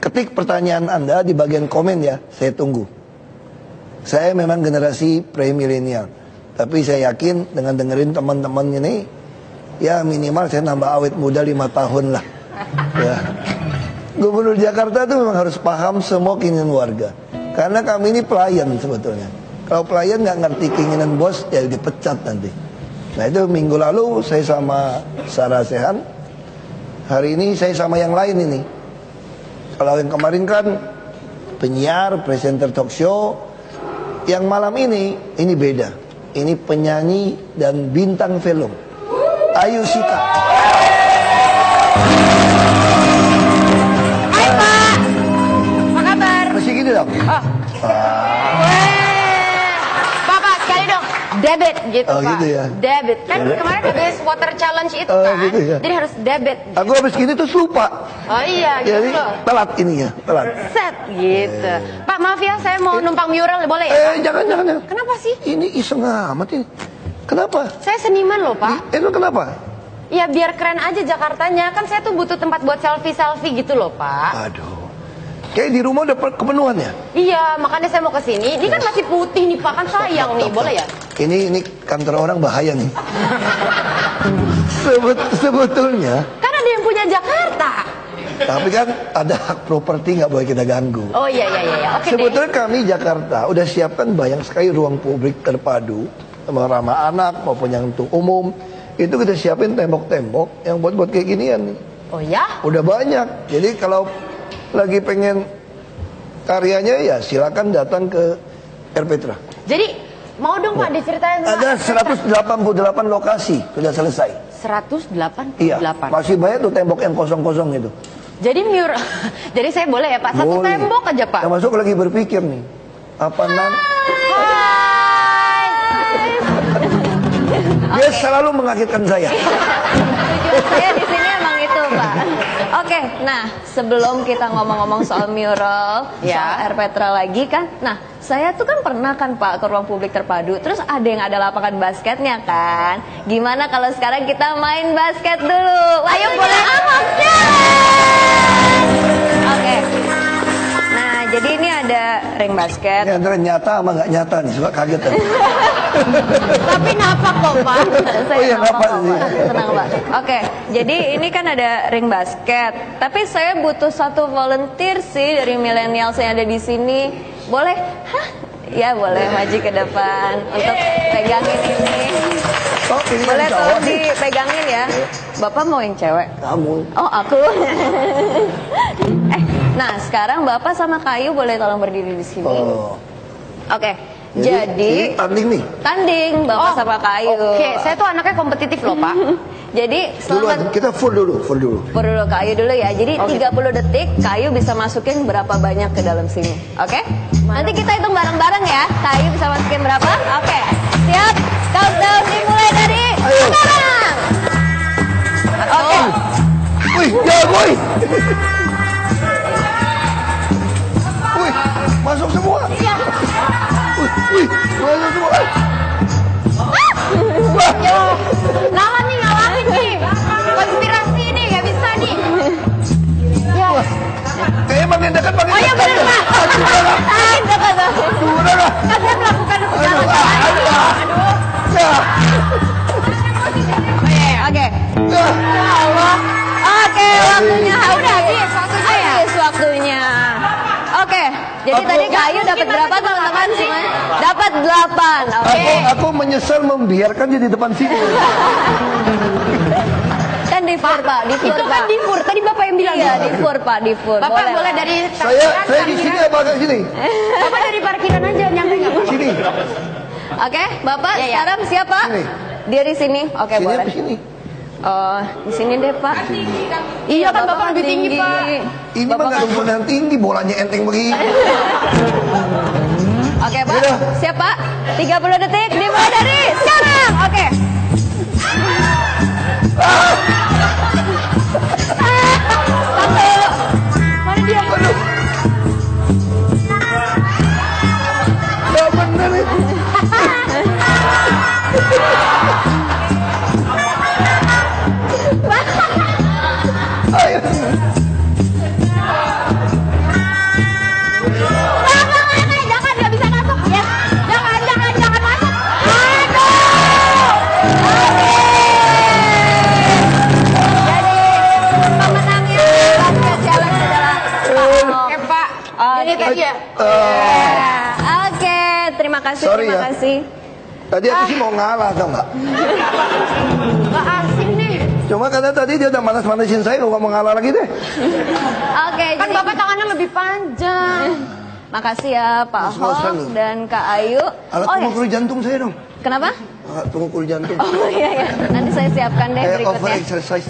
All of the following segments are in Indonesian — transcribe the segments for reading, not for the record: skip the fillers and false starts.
Ketik pertanyaan Anda di bagian komen ya, saya tunggu. Saya memang generasi pre-milenial, tapi saya yakin dengan dengerin teman-teman ini, ya minimal saya nambah awet muda 5 tahun lah. Ya. Gubernur Jakarta itu memang harus paham semua keinginan warga, karena kami ini pelayan sebetulnya. Kalau pelayan nggak ngerti keinginan bos, ya dipecat nanti. Nah itu minggu lalu saya sama Sarah Sehan, hari ini saya sama yang lain ini. Kalau yang kemarin kan penyiar, presenter talk show, yang malam ini beda. Ini penyanyi dan bintang film, Ayu Sika. Hai Pak, apa kabar? Masih gini dong? Bapak sekali dong, debit gitu Oh, Pak. gitu ya. Debit, kan kemarin habis water challenge itu kan, gitu ya. jadi harus debit. Aku habis gini tuh lupa. Oh iya, Jadi gitu loh. telat ininya, telat. Set gitu. Pak maaf ya, saya mau numpang mural, boleh ya? Jangan. Kenapa sih? Ini iseng amat ini. Kenapa? Saya seniman loh Pak. Itu kenapa? Ya biar keren aja Jakartanya, kan saya tuh butuh tempat buat selfie gitu loh Pak. Aduh. Kayak di rumah udah kepenuhan ya? Iya, makanya saya mau ke sini. Ini kan masih putih nih Pak, kan sayang nih, boleh ya? Ini kantor orang bahaya nih. Sebetulnya. Kan ada yang punya Jakarta. Tapi kan ada hak properti, nggak boleh kita ganggu. Oh iya. Oke Sebetulnya deh. kami Jakarta udah siapkan banyak sekali ruang publik terpadu, ramah anak maupun yang untuk umum. Itu kita siapin tembok-tembok yang buat kayak ginian nih. Oh ya? Udah banyak. Jadi kalau lagi pengen karyanya ya silakan datang ke Erpetra. Jadi mau dong Pak diceritain Pak. Ada 188 lokasi sudah selesai. 188. Iya. Masih banyak tuh tembok yang kosong-kosong itu. Jadi mural. Jadi saya boleh ya Pak, satu Boleh. tembok aja Pak. Termasuk lagi berpikir nih. Apa Hai. Dia selalu mengagetkan saya. Tujuan saya di sini emang itu, Pak. Oke, nah sebelum kita ngomong-ngomong soal mural, soal Erpetra lagi kan, nah saya tuh kan pernah kan Pak ke ruang publik terpadu, terus ada yang ada lapangan basketnya kan. Gimana kalau sekarang kita main basket dulu? Ayo boleh amat. Oke. Nah, jadi ini ada ring basket. Ini antara nyata sama nggak nyata nih, suka kaget kan. Tapi napak kok Pak. Saya Oh iya, nggak napak apa-apa, sih. Pak. Tenang, Pak. Oke, jadi ini kan ada ring basket. Tapi saya butuh satu volunteer sih dari milenial yang ada di sini. Boleh? Hah? Ya boleh maju ke depan untuk pegangin ini. Oh, ini Boleh yang cowok tolong nih. dipegangin ya. Bapak mau yang cewek? Kamu. Oh aku. Nah sekarang Bapak sama Kayu boleh tolong berdiri di sini. Oh. Oke. Ini Jadi tanding nih. tanding Bapak sama Kayu. Oke, saya tuh anaknya kompetitif loh Pak. Jadi Duluan, selamat kita full dulu. Pur dulu Kayu dulu ya. Jadi 30 detik Kayu bisa masukin berapa banyak ke dalam sini. Oke? Nanti kita hitung bareng-bareng ya. Kayu bisa masukin berapa? Oke. Siap? Countdown dimulai dari sekarang. Oke. Wih, ya boy. Wih, masuk semua. Iya. Wih, masuk semua. Yo, lawan nih, ngalahin nih. Konspirasi nih, gak bisa nih. Ya. Kayaknya makin dekat makin Oh iya dekat. bener Pak. Udah lah. Kan saya melakukan Aduh. Ya. Oke. Ya. Ya Allah. Oke, waktunya habis. Udah habis waktunya ya? Habis waktunya. Oke. Jadi tadi Kayu dapat berapa teman-teman semuanya? Dapat 8. Oke. Aku menyesal membiarkan dia di depan sini. Kan di fur Pak, di fur Itu Pak. kan di fur, tadi Bapak yang bilang. Iya, di fur Pak, di fur. Bapak boleh Pak. dari Saya parkiran, di sini apa ke sini? Bapak dari parkiran aja, nyampe nggak Pak? Sini. Oke, Bapak Iya, iya. sekarang siapa? Sini. Dia di sini. Oke, Sini boleh. apa sini? Oh, di sini deh, Pak. Iya kan Bapak lebih tinggi Pak. Ini mah nggak ada yang tinggi, bolanya enteng begini. Oke, Pak. Udah. Siap, Pak? 30 detik dimulai dari sekarang. Oke. Mana dia? Aduh. Gak bener itu. Ayo. kayak dia. Oke, terima kasih, Sorry terima ya. kasih. Tadi aku sih mau ngalah tau nggak? Gak asing nih. Cuma karena tadi dia udah manas-manasin saya, kalau mau ngalah lagi deh. Oke, Kan jadi Bapak tangannya lebih panjang. makasih ya Pak Mas-masan Ahok loh. dan Kak Ayu. Alat Oh ya, pengukur jantung saya dong. kenapa? Alat pengukur jantung. Oh iya ya, nanti saya siapkan deh Kayak over berikutnya. exercise.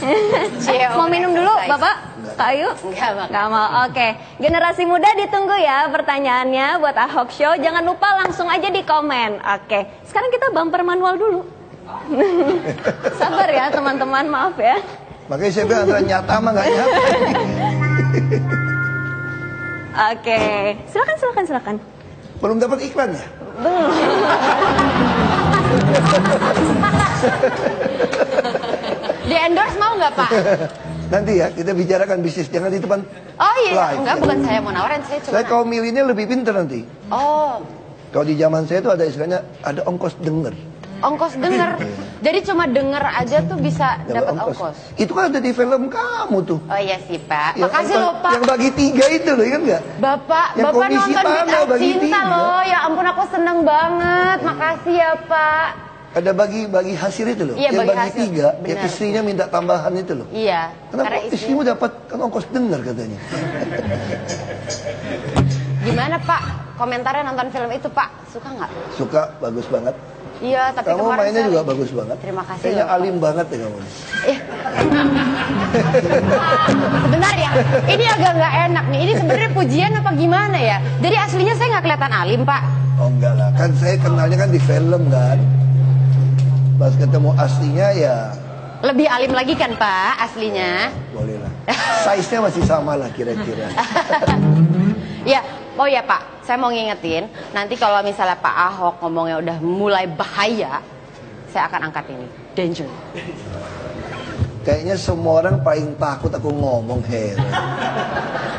Mau minum dulu, Bapak? Kak Ayu? Enggak, Bang. Nggak mau. Oke. Generasi muda ditunggu ya pertanyaannya buat Ahok Show. Jangan lupa langsung aja di komen. Oke. Sekarang kita bumper manual dulu. Sabar ya teman-teman, maaf ya. Makanya saya bilang antara nyata sama nggak nyata. Oke. Silakan. Belum dapat iklan ya? Di endorse mau nggak Pak? Nanti ya kita bicarakan bisnis, jangan di depan Oh iya, live. enggak ya. bukan saya mau nawarin, saya cuma. Saya kaum milenial lebih pintar nanti. Oh, Kalau di zaman saya itu ada istilahnya ada ongkos denger. ongkos denger. Jadi cuma denger aja tuh bisa dapat ongkos. Itu kan ada di film kamu tuh. Oh iya sih Pak. Yang Makasih ongkos- loh Pak. Yang bagi 3 itu loh, kan nggak? Bapak, Yang Bapak komisi nonton tanah Bintang bagi Cinta 3. loh. Ya ampun aku seneng banget. Makasih ya Pak. Ada bagi hasil itu loh. Iya, yang bagi bagi hasil. 3, yang Benar. istrinya minta tambahan itu loh. Iya. Kenapa Karena istrimu dapat kan ongkos denger katanya? Gimana Pak? Komentarnya nonton film itu Pak? Suka nggak? Suka, bagus banget. Iya, tapi Kamu kemarin mainnya saya- juga bagus banget. Terima kasih Kayaknya loh. alim banget ya kamu. Eh. Sebentar ya, ini agak nggak enak nih. Ini sebenarnya pujian apa gimana ya? Jadi aslinya saya nggak kelihatan alim Pak. Oh enggak lah, kan saya kenalnya kan di film kan. Pas ketemu aslinya ya Lebih alim lagi kan Pak aslinya? boleh lah. Size-nya masih sama lah kira-kira. Ya, oh ya Pak, saya mau ngingetin, nanti kalau misalnya Pak Ahok ngomongnya udah mulai bahaya, saya akan angkat ini, danger. Kayaknya semua orang paling takut aku ngomong heran.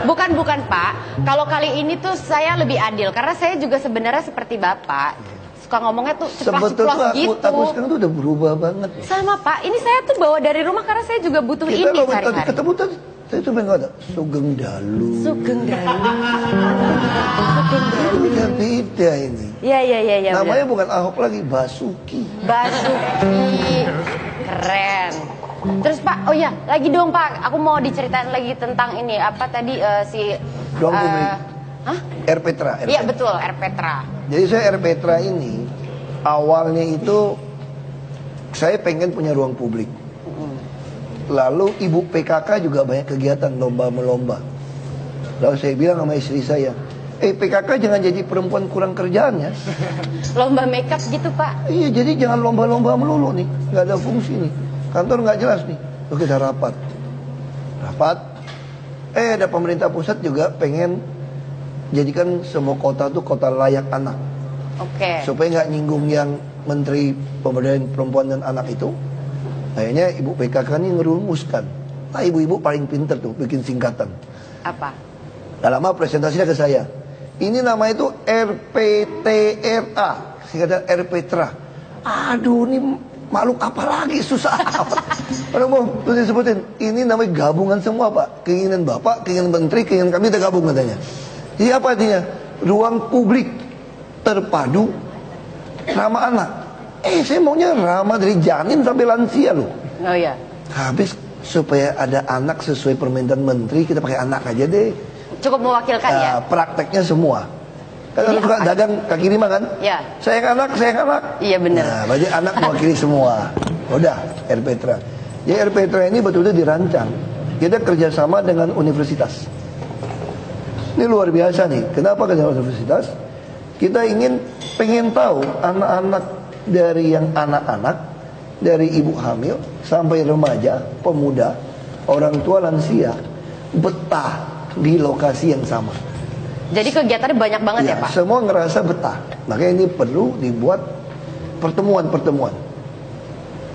Bukan Pak, kalau kali ini tuh saya lebih adil, karena saya juga sebenarnya seperti Bapak, suka ngomongnya tuh ceplos-ceplos Sebetulnya gitu. aku sekarang tuh udah berubah banget. Sama Pak, ini saya tuh bawa dari rumah karena saya juga butuh Kita ini kalau tadi sehari-hari. ketemu tadi, saya tuh pengen ada Sugeng Dalu. Sugeng Dalu. Udah beda ini. Iya. Namanya bukan Ahok lagi, Basuki. Basuki. Keren. Terus Pak, oh ya, lagi dong Pak, aku mau diceritain lagi tentang ini, apa tadi si... Ruang publik. Hah? R. Petra. Iya betul, R. Petra. Jadi saya R. Petra ini awalnya itu saya pengen punya ruang publik. Lalu ibu PKK juga banyak kegiatan lomba-melomba. Lalu saya bilang sama istri saya, PKK jangan jadi perempuan kurang kerjaan ya. Lomba makeup gitu Pak. Iya, jadi jangan lomba-lomba melulu nih, nggak ada fungsi nih. Kantor nggak jelas nih. Lalu kita rapat. Ada pemerintah pusat juga pengen jadikan semua kota tuh kota layak anak. Oke. Supaya nggak nyinggung yang Menteri Pemberdayaan Perempuan dan Anak itu. Akhirnya ibu PKK ini ngerumuskan. Nah ibu-ibu paling pinter tuh bikin singkatan. Apa? Gak lama presentasinya ke saya. Ini nama itu RPTRA, singkatan R. Petra. Aduh ini makhluk apa lagi, susah amat. Orang mau terus disebutin, ini namanya gabungan semua Pak. Keinginan Bapak, keinginan Menteri, keinginan kami kita gabung katanya. Jadi apa artinya? Ruang publik terpadu ramah anak. Saya maunya ramah dari janin sampai lansia loh. Oh iya. Habis supaya ada anak sesuai permintaan menteri, kita pakai anak aja deh. Cukup mewakilkan ya? Prakteknya semua. Kan Jadi suka apa? dagang kaki lima kan? Ya. Sayang anak. Iya benar. Nah, berarti anak mewakili semua. Udah, R. Petra. Jadi R. Petra ini betul-betul dirancang. Kita kerjasama dengan universitas. Ini luar biasa nih. Kenapa kerja universitas? Kita pengen tahu anak-anak dari yang anak-anak, dari ibu hamil sampai remaja, pemuda, orang tua lansia betah di lokasi yang sama. Jadi kegiatannya banyak banget ya Pak? Semua ngerasa betah. Makanya ini perlu dibuat pertemuan-pertemuan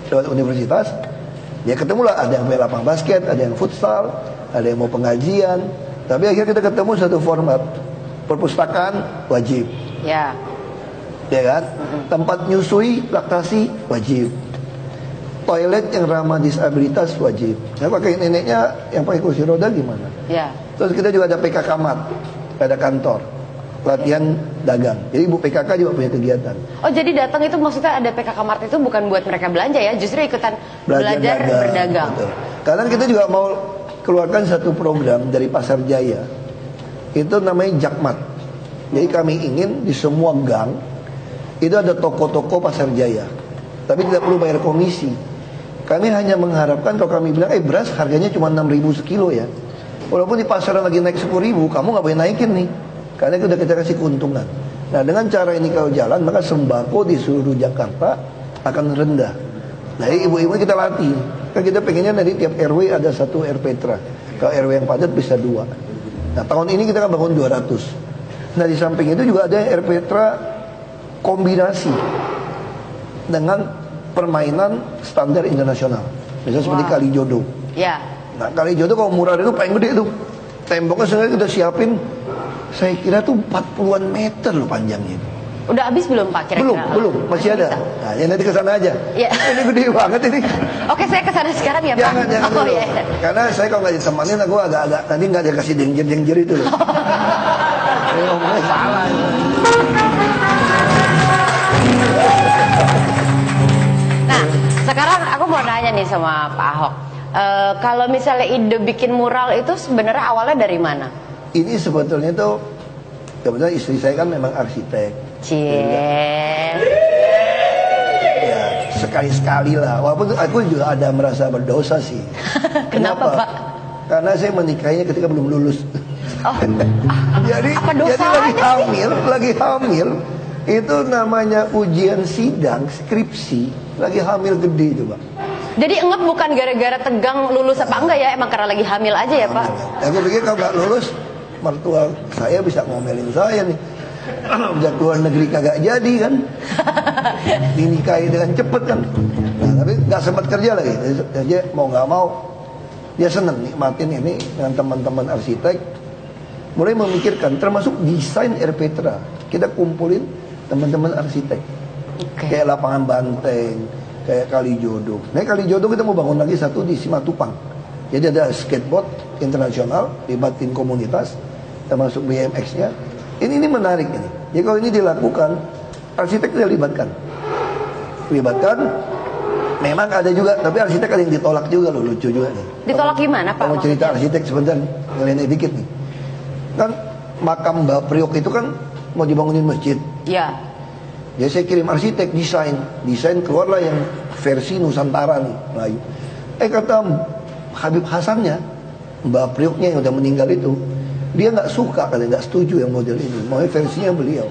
lewat universitas. Ya ketemulah, ada yang punya lapangan basket, ada yang futsal, ada yang mau pengajian. Tapi akhirnya kita ketemu satu format. Perpustakaan wajib, Ya. ya kan? Tempat nyusui, laktasi wajib. Toilet yang ramah disabilitas wajib. Saya pakai neneknya yang pakai kursi roda gimana? Ya. Terus kita juga ada PKK Mat. ada kantor, latihan dagang. Jadi Ibu PKK juga punya kegiatan. Oh, jadi datang itu maksudnya ada PKK Mart itu bukan buat mereka belanja ya, justru ikutan belajar berdagang. Betul. Karena kita juga mau keluarkan satu program dari Pasar Jaya. Itu namanya Jakmat. Jadi kami ingin di semua gang itu ada toko-toko Pasar Jaya. Tapi tidak perlu bayar komisi. Kami hanya mengharapkan kalau kami bilang, beras harganya cuma 6.000 sekilo ya. Walaupun di pasaran lagi naik 10.000, kamu nggak boleh naikin nih. Karena itu udah kita kasih keuntungan. Nah, dengan cara ini kalau jalan, maka sembako di seluruh Jakarta akan rendah. Nah, ibu-ibu kita latih. Kan kita pengennya dari tiap RW ada satu RPtra. Kalau RW yang padat bisa 2. Nah, tahun ini kita kan bangun 200. Nah, di samping itu juga ada RPtra kombinasi dengan permainan standar internasional. Misalnya seperti Kalijodo. Ya. Nah, Kalijodo kalau murah itu paling gede tuh. Temboknya sebenarnya kita siapin, saya kira tuh 40-an meter loh panjangnya. Udah habis belum Pak kira-kira? Belum, masih ada. Nah, ya nanti ke sana aja. Ya. Ini gede banget ini. Oke, saya ke sana sekarang ya Pak. Jangan dulu. Iya. Karena saya kalau nggak ditemanin aku agak nanti nggak dikasih dengjer itu loh. Ini ngomongnya salah. Nah, sekarang aku mau nanya nih sama Pak Ahok. Kalau misalnya ide bikin mural itu sebenarnya awalnya dari mana? Ini sebetulnya tuh, kebetulan istri saya kan memang arsitek. Cie. Ya, sekali-sekali lah. Walaupun aku juga ada merasa berdosa sih. Kenapa Pak? Karena saya menikahnya ketika belum lulus. Oh, jadi lagi hamil. Itu namanya ujian sidang, skripsi, lagi hamil gede coba. Jadi enggak bukan gara-gara tegang lulus apa enggak ya, emang karena lagi hamil aja ya Pak? Aku pikir kalau nggak lulus, mertua saya bisa ngomelin saya nih. Udah keluar negeri kagak jadi kan, dinikahi dengan cepet kan. Nah, tapi nggak sempat kerja lagi. Jadi mau nggak mau, dia seneng nikmatin ini dengan teman-teman arsitek. Mulai memikirkan, termasuk desain RPtra. Kita kumpulin teman-teman arsitek. Kayak lapangan banteng, kayak Kalijodo. Nah, Kalijodo kita mau bangun lagi satu di Simatupang. Jadi ada skateboard internasional, libatin komunitas, termasuk BMX-nya. Ini menarik ini. Jadi kalau ini dilakukan, arsitek kita libatkan. Memang ada juga, tapi arsitek ada yang ditolak juga loh, lucu juga nih. Ditolak gimana Pak? Mau cerita arsitek sebentar, ngeleneh dikit nih. Kan makam Mbak Priok itu kan mau dibangunin masjid. Ya. Jadi saya kirim arsitek desain keluarlah yang versi Nusantara nih, Melayu. Kata Habib Hasannya, Mbak Prioknya yang udah meninggal itu, dia nggak suka, katanya nggak setuju yang model ini, mau versinya beliau.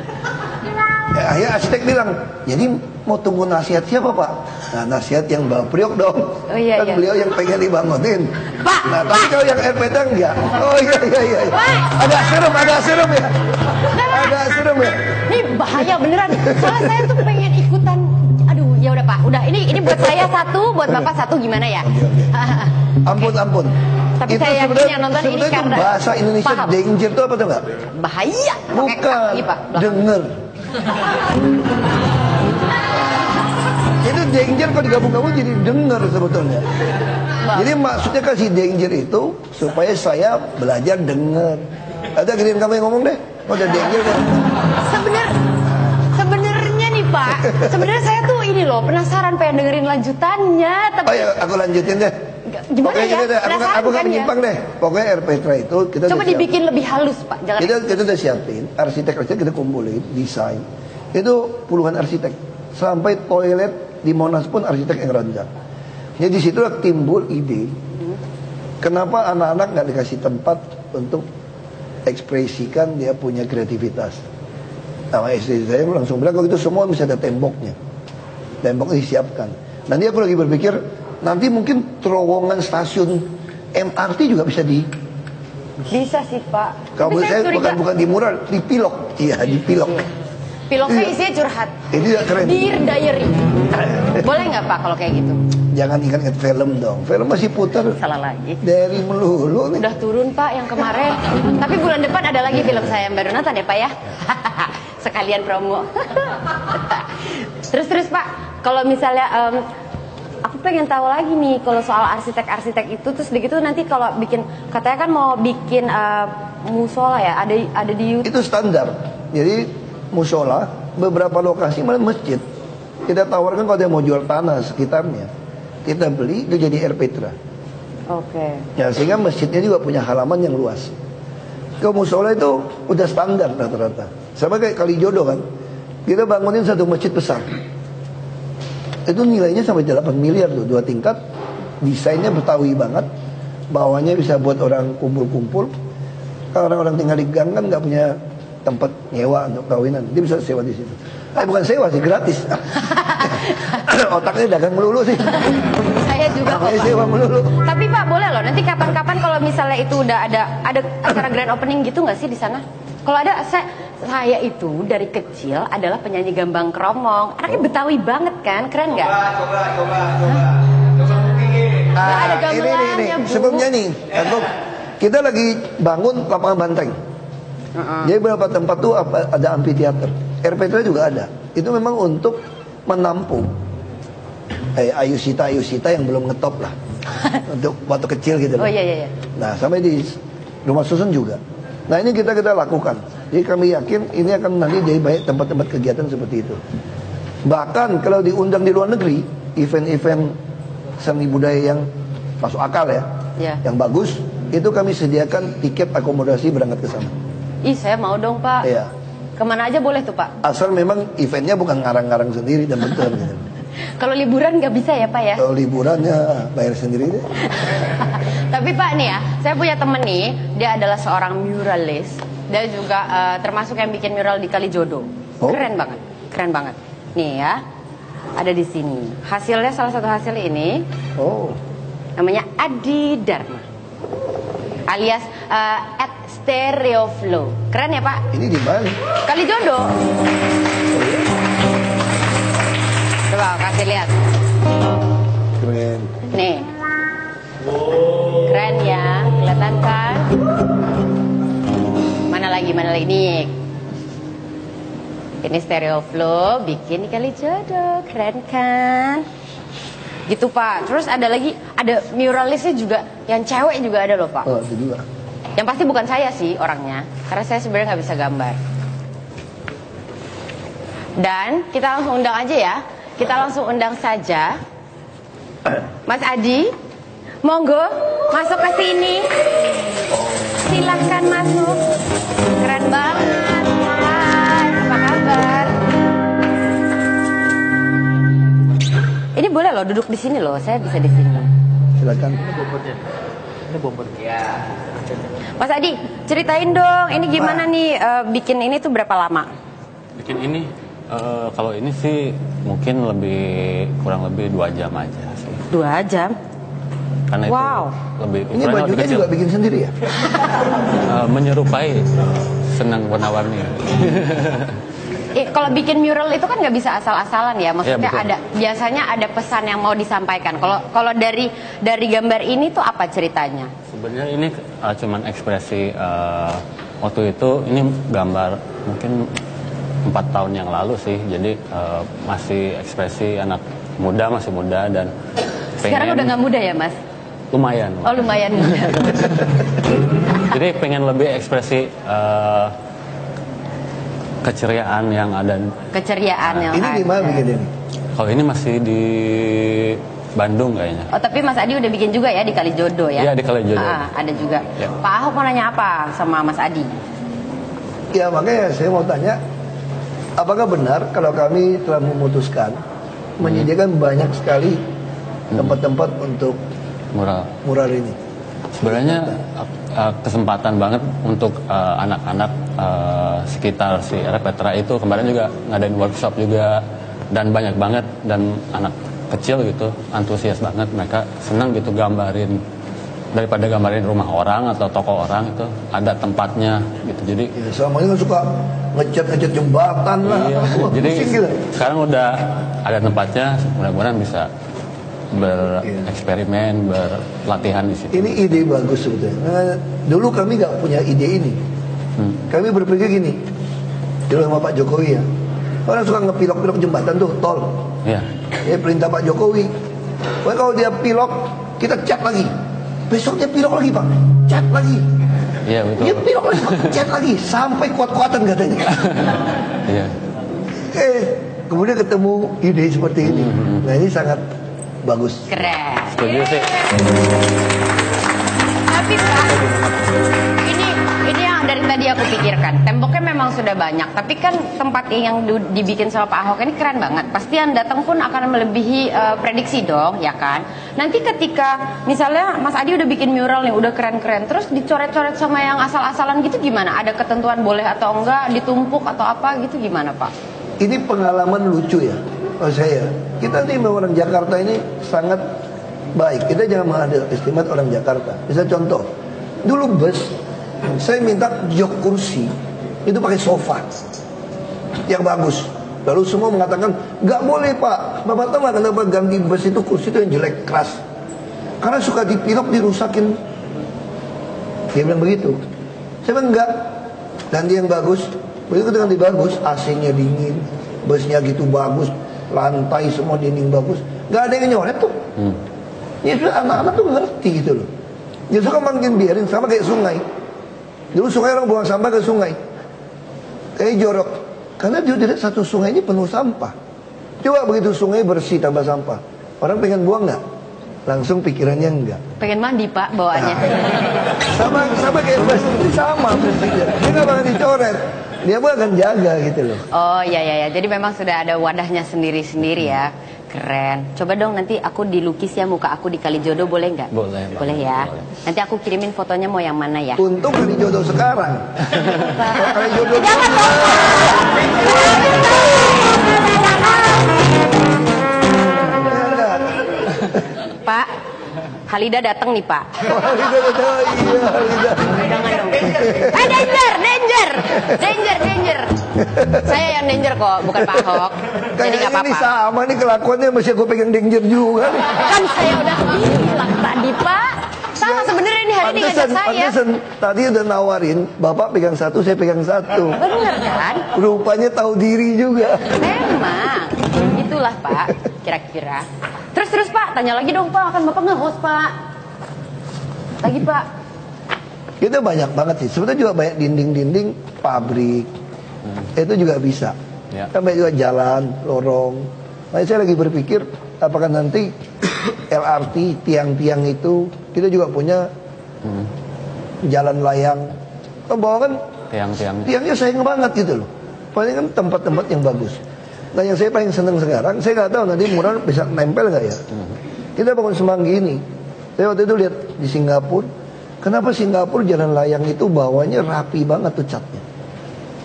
Akhirnya arsitek bilang, jadi mau tunggu nasihat siapa Pak? Nah, nasihat yang Mbak Priok dong. Oh, iya, kan iya. beliau yang pengen dibangunin. Pak, nah, tapi kalau yang RPT enggak. Oh iya. Agak serem ya. Agak serem ya. Ini bahaya beneran. Soalnya saya tuh pengen ikutan. Aduh, ya udah Pak. Udah, ini buat saya satu, buat Bapak satu gimana ya? Oke. Ampun. Tapi itu saya yakin yang nonton ini karena bahasa Indonesia paham. danger itu apa tuh enggak? Bahaya. Bukan. Denger. Itu danger kalau digabung-gabung jadi denger sebetulnya. Jadi maksudnya kasih danger itu supaya saya belajar denger. Ada giliran kamu yang ngomong deh. Oh, ada danger kan? Sebenarnya nih Pak, sebenarnya saya tuh ini loh penasaran pengen dengerin lanjutannya. Tapi oh ya, aku lanjutin deh. Gimana pokoknya ya? Deh, aku gak menyimpang deh. Pokoknya RPtra itu kita coba dibikin lebih halus Pak. Jangan kita udah siapin arsitek kita kumpulin desain. Itu puluhan arsitek. Sampai toilet di Monas pun arsitek yang rancang. Jadi di situ timbul ide. Kenapa anak-anak nggak dikasih tempat untuk ekspresikan dia punya kreativitas? Sama istri saya langsung bilang kalau itu semua bisa ada temboknya. Temboknya disiapkan. Nanti aku lagi berpikir nanti mungkin terowongan stasiun MRT juga bisa bisa sih Pak. Kalau saya bukan di mural, di pilok. Iya, di pilok. Piloknya isinya curhat. Ini juga keren. Dear Diary. Boleh nggak Pak kalau kayak gitu? Jangan ingat film dong. Film masih putar. Salah lagi. Dari melulu nih. Udah turun Pak yang kemarin. Tapi bulan depan ada lagi film saya yang baru nonton ya Pak ya. Sekalian promo. Terus Pak, kalau misalnya aku pengen tahu lagi nih kalau soal arsitek-arsitek itu, terus begitu nanti kalau bikin, katanya kan mau bikin musola ya, ada di YouTube. Itu standar. Jadi musola beberapa lokasi malah masjid. Kita tawarkan kalau dia mau jual tanah sekitarnya, kita beli itu jadi RPtra. Oke. Ya, sehingga masjidnya juga punya halaman yang luas. Kalau musola itu udah standar rata-rata. Sama kayak Kalijodo kan, kita bangunin satu masjid besar. Itu nilainya sampai 8 miliar tuh, 2 tingkat. Desainnya Betawi banget. Bawahnya bisa buat orang kumpul-kumpul. Kalau orang-orang tinggal di gang kan nggak punya tempat nyewa untuk kawinan, dia bisa sewa di situ. Bukan sewa sih, gratis. Otaknya dagang melulu sih. Saya juga kok, Pak. Sewa melulu. Tapi Pak, boleh loh nanti kapan-kapan kalau misalnya itu udah ada acara grand opening gitu nggak sih di sana? Kalau ada, saya itu dari kecil adalah penyanyi Gambang Kromong. Anaknya Betawi banget kan, keren nggak? Coba. Nggak ada Ini gamelannya, Bu. sebelumnya nih, kita lagi bangun lapangan banteng. Jadi beberapa tempat tuh ada amphitheater. RPTRA juga ada. Itu memang untuk menampung Ayusita yang belum ngetop lah. Untuk waktu kecil gitu. Oh iya. Nah, sampai di rumah susun juga. Nah, ini kita lakukan. Jadi kami yakin ini akan nanti jadi banyak tempat-tempat kegiatan seperti itu. Bahkan kalau diundang di luar negeri, event-event seni budaya yang masuk akal ya, yang bagus, itu kami sediakan tiket akomodasi berangkat ke sana. Ih, saya mau dong Pak. Iya. Kemana aja boleh tuh Pak? Asal memang eventnya bukan ngarang-ngarang sendiri dan betul gitu. Kalau liburan nggak bisa ya Pak ya? Kalau liburannya bayar sendiri deh. Tapi Pak nih ya, saya punya temen nih, dia adalah seorang muralis. Dia juga termasuk yang bikin mural di Kalijodo. Oh. Keren banget. Nih ya, ada di sini. Hasilnya, salah satu hasil ini, namanya Adi Dharma, alias at Stereoflow. Keren ya Pak? Ini di mana? Kalijodo. Coba kasih lihat. Keren. Nih. Keren ya, kelihatan kan? Mana lagi nih. Ini Stereoflow bikin di Kalijodo, keren kan? Gitu Pak. Terus ada lagi, ada muralisnya juga, yang cewek juga ada loh Pak. Oh, itu juga. Yang pasti bukan saya sih orangnya, karena saya sebenarnya nggak bisa gambar. Dan kita langsung undang aja ya. Kita langsung undang saja Mas Adi. Monggo masuk ke sini. Silahkan masuk. Keren banget. Hai, apa kabar? Ini boleh loh duduk di sini loh. Saya bisa di sini. Silakan. Ini bomber. Ya. Mas Adi, ceritain dong. Ini gimana nih bikin ini tuh berapa lama? Bikin ini kalau ini sih mungkin kurang lebih 2 jam aja sih. 2 jam? Karena wow. Itu lebih Ini bajunya juga bikin sendiri ya? Menyerupai senang warna-warni. Kalau bikin mural itu kan nggak bisa asal-asalan ya. Maksudnya ya, biasanya ada pesan yang mau disampaikan. Kalau dari gambar ini tuh apa ceritanya? Sebenarnya ini cuman ekspresi waktu itu, ini gambar mungkin 4 tahun yang lalu sih. Jadi masih ekspresi anak muda, masih muda dan sekarang udah nggak muda ya Mas? Lumayan. Oh lumayan muda. Jadi pengen lebih ekspresi keceriaan yang ada. Keceriaan yang ini ada. Ini di mana bikin ini? Kalau ini masih di Bandung kayaknya. Oh tapi Mas Adi udah bikin juga ya di Kalijodo ya? Iya di Kalijodo. Ada juga. Ya. Pak Ahok mau nanya apa sama Mas Adi? Ya makanya saya mau tanya, apakah benar kalau kami telah memutuskan menyediakan banyak sekali tempat-tempat untuk mural ini? Sebenarnya kesempatan banget untuk anak-anak sekitar si RPTRA itu. Kemarin juga ngadain workshop juga, dan banyak banget, dan anak kecil gitu antusias banget, mereka senang gitu gambarin, daripada gambarin rumah orang atau toko orang, itu ada tempatnya gitu. Jadi ya, selama ini kan suka ngecat jembatan lah. iya, jadi gitu. sekarang udah ada tempatnya, mudah-mudahan bisa bereksperimen, berlatihan di situ. Ini ide bagus sebetulnya. Nah, dulu kami nggak punya ide ini. Kami berpikir gini, dulu sama Pak Jokowi ya, orang suka ngepilok-pilok jembatan tuh, tol. Iya. Ya perintah Pak Jokowi, Pokoknya kalau dia pilok, kita cat lagi. Besok dia pilok lagi Pak, cat lagi. Iya betul. Dia pilok lagi Pak, cat lagi. Sampai kuat-kuatan katanya. Iya. Kemudian ketemu ide seperti ini. Nah ini sangat bagus. Keren. Setuju sih. Tapi Pak, ini yang dari tadi aku pikirkan. Temboknya memang sudah banyak, tapi kan tempat yang dibikin sama Pak Ahok ini keren banget. Pasti yang datang pun akan melebihi prediksi dong, ya kan? Nanti ketika misalnya Mas Adi udah bikin mural nih, udah keren-keren, terus dicoret-coret sama yang asal-asalan gitu gimana? Ada ketentuan boleh atau enggak, ditumpuk atau apa gitu gimana Pak? Ini pengalaman lucu ya, kalau saya. Kita nih orang Jakarta ini sangat baik. Kita jangan mengadil-estimate orang Jakarta. Bisa contoh, dulu bus saya minta jok kursi itu pakai sofa yang bagus. Lalu semua mengatakan nggak boleh Pak. Bapak tahu nggak kenapa ganti bus itu kursi itu yang jelek keras? Karena suka dipilok dirusakin. Dia bilang begitu. Saya bilang enggak. Ganti yang bagus. Begitu kita ganti bagus, AC-nya dingin, busnya gitu bagus, lantai semua dinding bagus, nggak ada yang nyoret tuh. Ya sudah anak-anak tuh ngerti gitu loh. Dia suka makin biarin sama kayak sungai. Dulu sungai orang buang sampah ke sungai, kayak jorok. Karena dia tidak satu sungai ini penuh sampah. Coba begitu sungai bersih tambah sampah, orang pengen buang nggak? Langsung pikirannya enggak. Pengen mandi Pak bawaannya. Sama kayak bus ini sama prinsipnya. Dia nggak bakal dicoret. Dia pun akan jaga gitu loh. Oh ya. Jadi memang sudah ada wadahnya sendiri-sendiri ya. Keren. Coba dong nanti aku dilukis ya muka aku di Kalijodo, boleh nggak? Boleh. Boleh ya. Boleh. Nanti aku kirimin fotonya mau yang mana ya? Untung Kalijodo sekarang. Kalau Kalijodo Jangan dong. Pak, Halida datang nih Pak. Iya, Jangan dong. Danger. Saya yang danger kok, bukan Pak Ahok. Jadi nggak Kayaknya ini apa-apa. sama nih kelakuannya, masih aku pegang danger juga nih. Kan saya udah bilang tadi Pak. Sama sebenarnya ini hari ini ngajak saya. Pantesan tadi udah nawarin, Bapak pegang satu, saya pegang satu. Bener kan? Rupanya tahu diri juga. Memang. Itulah Pak, kira-kira. Terus Pak, tanya lagi dong Pak, kan Bapak nge-host Pak. Lagi Pak. Kita banyak banget sih. Sebetulnya juga banyak dinding-dinding pabrik. Itu juga bisa. Ya. Kan banyak juga jalan, lorong. Nah, saya lagi berpikir apakah nanti LRT, tiang-tiang itu kita juga punya jalan layang. Bahwa kan tiangnya sayang banget gitu loh. Paling kan tempat-tempat yang bagus. Nah yang saya paling seneng sekarang, saya nggak tahu nanti mural bisa nempel nggak ya. Kita bangun semanggi ini. Saya waktu itu lihat di Singapura. Kenapa Singapura jalan layang itu bawahnya rapi banget tuh catnya,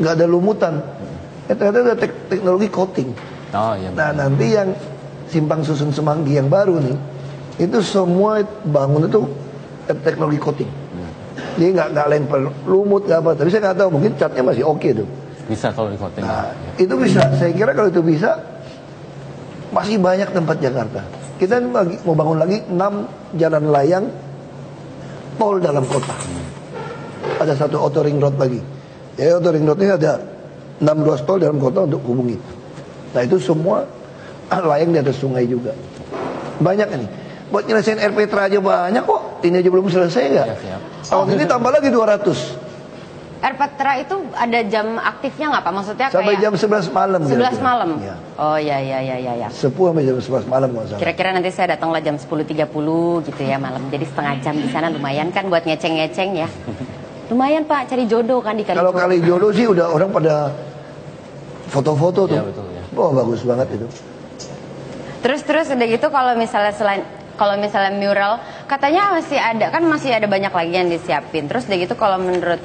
nggak ada lumutan. Ternyata ada teknologi coating. Oh iya. Nah nanti yang simpang susun semanggi yang baru nih, itu semua bangun itu teknologi coating. Jadi nggak lempel lumut nggak apa. Tapi saya nggak tahu, mungkin catnya masih oke tuh. Bisa kalau di coating. Nah, itu bisa. Saya kira kalau itu bisa, masih banyak tempat Jakarta. Kita lagi mau bangun lagi 6 jalan layang tol dalam kota. Ada satu auto ring road lagi. Ya, auto ring road ini ada 6 ruas tol dalam kota untuk hubungi. Nah, itu semua layang di atas sungai juga. Banyak ini. Buat nyelesain air Petra aja banyak kok. Ini aja belum selesai nggak? Siap. Tahun ini tambah lagi 200. Air Petra itu ada jam aktifnya nggak Pak? Maksudnya Sampai kayak jam 11 malam. 11 malam? Ya. Oh ya. 10 sampai jam 11 malam nggak salah. Kira-kira nanti saya datanglah jam 10.30 gitu ya malam. Jadi setengah jam di sana lumayan kan buat ngeceng-ngeceng ya. Lumayan Pak, cari jodoh kan di Kalau Kalijodo. Kalijodo sih udah orang pada foto-foto tuh. Iya, betul, ya. Wah, bagus banget itu. Terus udah gitu kalau misalnya mural katanya masih ada banyak lagi yang disiapin. Terus udah gitu kalau menurut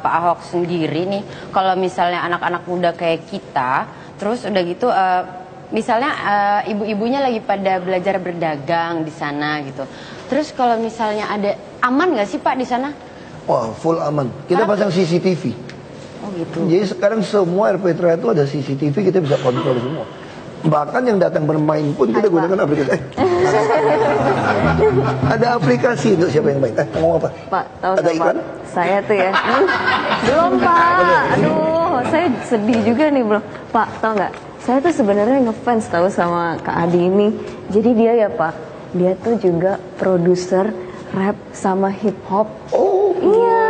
Pak Ahok sendiri nih, kalau misalnya anak-anak muda kayak kita, terus udah gitu misalnya ibu-ibunya lagi pada belajar berdagang di sana gitu. Terus kalau misalnya ada aman nggak sih Pak di sana? Wah, full aman. Kita pasang CCTV. Oh gitu. Jadi sekarang semua air Petra itu ada CCTV, kita bisa kontrol semua. Bahkan yang datang bermain pun kita gunakan aplikasi. Ada aplikasi untuk siapa yang main. Ngomong apa? Pak, tahu ada nggak, iklan? Pak? Saya tuh ya. Belum Pak. Aduh, saya sedih juga nih belum. Pak, tahu nggak? Saya tuh sebenarnya ngefans tahu sama Kak Adi ini. Jadi dia ya Pak, dia tuh juga produser rap sama hip hop. Oh, Iya.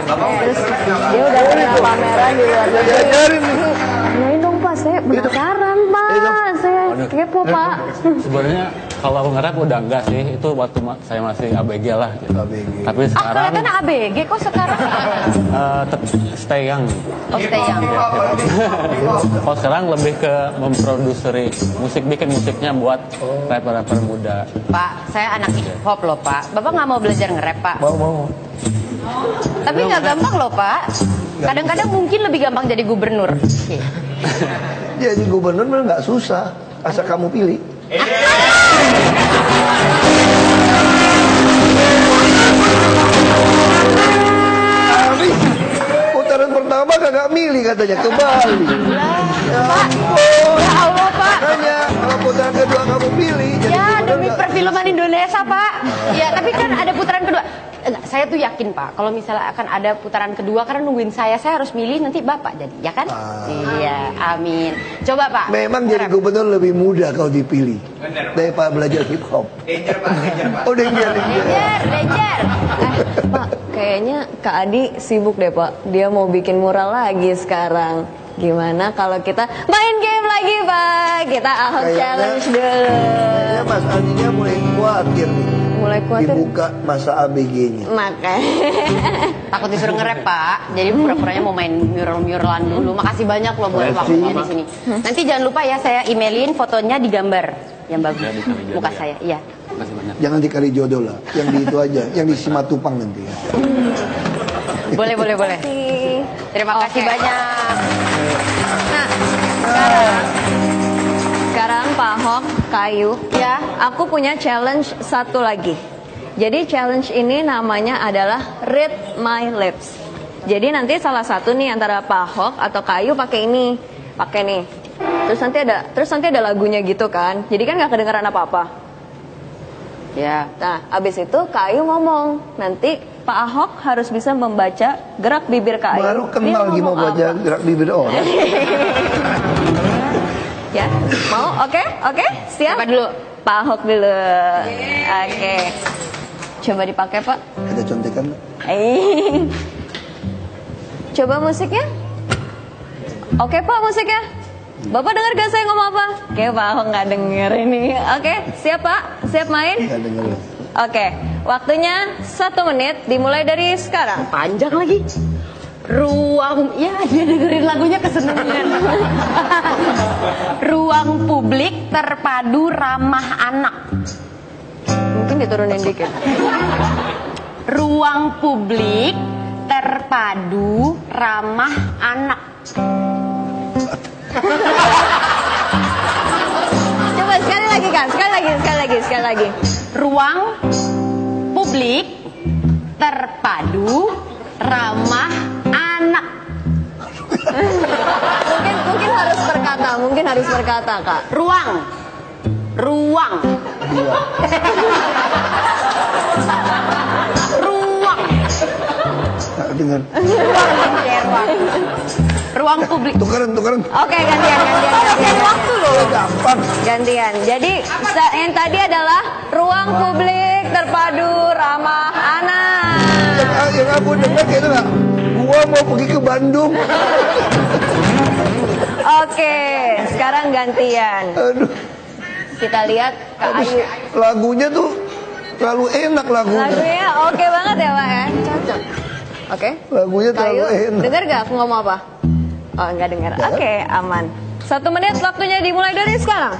Terus dia udah pernah pameran di luar negeri. diajarin nih. Iya dong Pak, saya penasaran Pak. Saya kepo Pak. Sebenarnya kalau nge-rap udah enggak sih, itu waktu saya masih ABG lah gitu. ABG. Tapi Ah, sekarang kelihatan ABG kok sekarang. stay young. Oh, stay young. Kalau sekarang lebih ke memproduseri musik, bikin musiknya buat rapper-rapper muda. Pak, saya anak hip hop loh Pak. Bapak nggak mau belajar nge-rap Pak? Mau. Tapi nggak gampang loh Pak. Kadang-kadang mungkin lebih gampang jadi gubernur. Jadi gubernur memang nggak susah, asal kamu pilih. Abi, putaran pertama kagak milih katanya ke Bali. Ya ampun. Ya Allah Pak. Makanya kalau putaran kedua kamu pilih, jadi Ya gubernur demi nggak- perfilman Indonesia Pak. Ya tapi kan ada putaran kedua. Enggak, saya tuh yakin Pak. Kalau misalnya akan ada putaran kedua karena nungguin saya harus milih nanti Bapak jadi, ya kan? Iya, amin. Coba Pak. Memang jadi gubernur lebih mudah kalau dipilih daripada belajar hip hop. Danger Pak, danger Pak. Oh, danger. Danger. Pak, kayaknya Kak Adi sibuk deh Pak. Dia mau bikin mural lagi sekarang. Gimana kalau kita main game lagi Pak? Kita Ahok Kayaknya- challenge dulu. Kayaknya Mas Adinya mulai khawatir nih. Mulai khawatir. Dibuka masa ABG-nya. Makanya. Takut disuruh nge-rap Pak. Jadi pura-puranya mau main mural-muralan dulu. Makasih banyak loh buat waktunya di sini. Nanti jangan lupa ya saya emailin fotonya digambar yang bagus. Ya, di Kalijodo Muka ya. saya, iya. Makasih banyak. Jangan di Kalijodo lah, yang di itu aja, yang di Simatupang nanti ya. Boleh. Terima kasih Oke. banyak. Nah, sekarang Pak Ahok, Kayu, Ya. aku punya challenge satu lagi. Jadi challenge ini namanya adalah Read My Lips. Jadi nanti salah satu nih antara Pak Ahok atau Kayu pakai ini, pakai nih. Terus nanti ada lagunya gitu kan. Jadi kan nggak kedengeran apa-apa. Ya. Nah, abis itu Kayu ngomong. Nanti Pak Ahok harus bisa membaca gerak bibir Kayu. Baru Dia kenal gimana ngomong baca apa. gerak bibir orang. Ya, mau? Oke, siap. Siapa dulu? Pak Ahok dulu. Oke. Coba dipakai, Pak. Ada contekan nggak? Coba musiknya. Oke, Pak, musiknya. Bapak dengar gak saya ngomong apa? Oke, Pak Ahok nggak denger ini. Oke, siap Pak? Siap main? Nggak denger. Oke, waktunya 1 menit dimulai dari sekarang. Panjang lagi. Ruang, ya dia dengerin lagunya kesenangan. Ruang publik terpadu ramah anak. Mungkin diturunin dikit. Ruang publik terpadu ramah anak. Coba sekali lagi kan, sekali lagi. Ruang publik terpadu ramah anak. mungkin harus berkata, Kak. Ruang. Ruang. Nggak denger. Ruang publik. Tukeran. Oke, gantian. Waktu loh. Gampang. Gantian. Jadi yang tadi adalah ruang publik terpadu ramah anak. Yang aku dengar kayak itu nggak. Gua mau pergi ke Bandung. Oke, sekarang gantian. Aduh. Kita lihat Kak Ayu. Lagunya tuh terlalu enak lagunya. Lagunya oke banget ya, Pak ya. Cocok. Oke. Lagunya Kak Ayu, terlalu enak. dengar gak aku ngomong apa? Oh, enggak dengar. Oke, aman. 1 menit waktunya dimulai dari sekarang.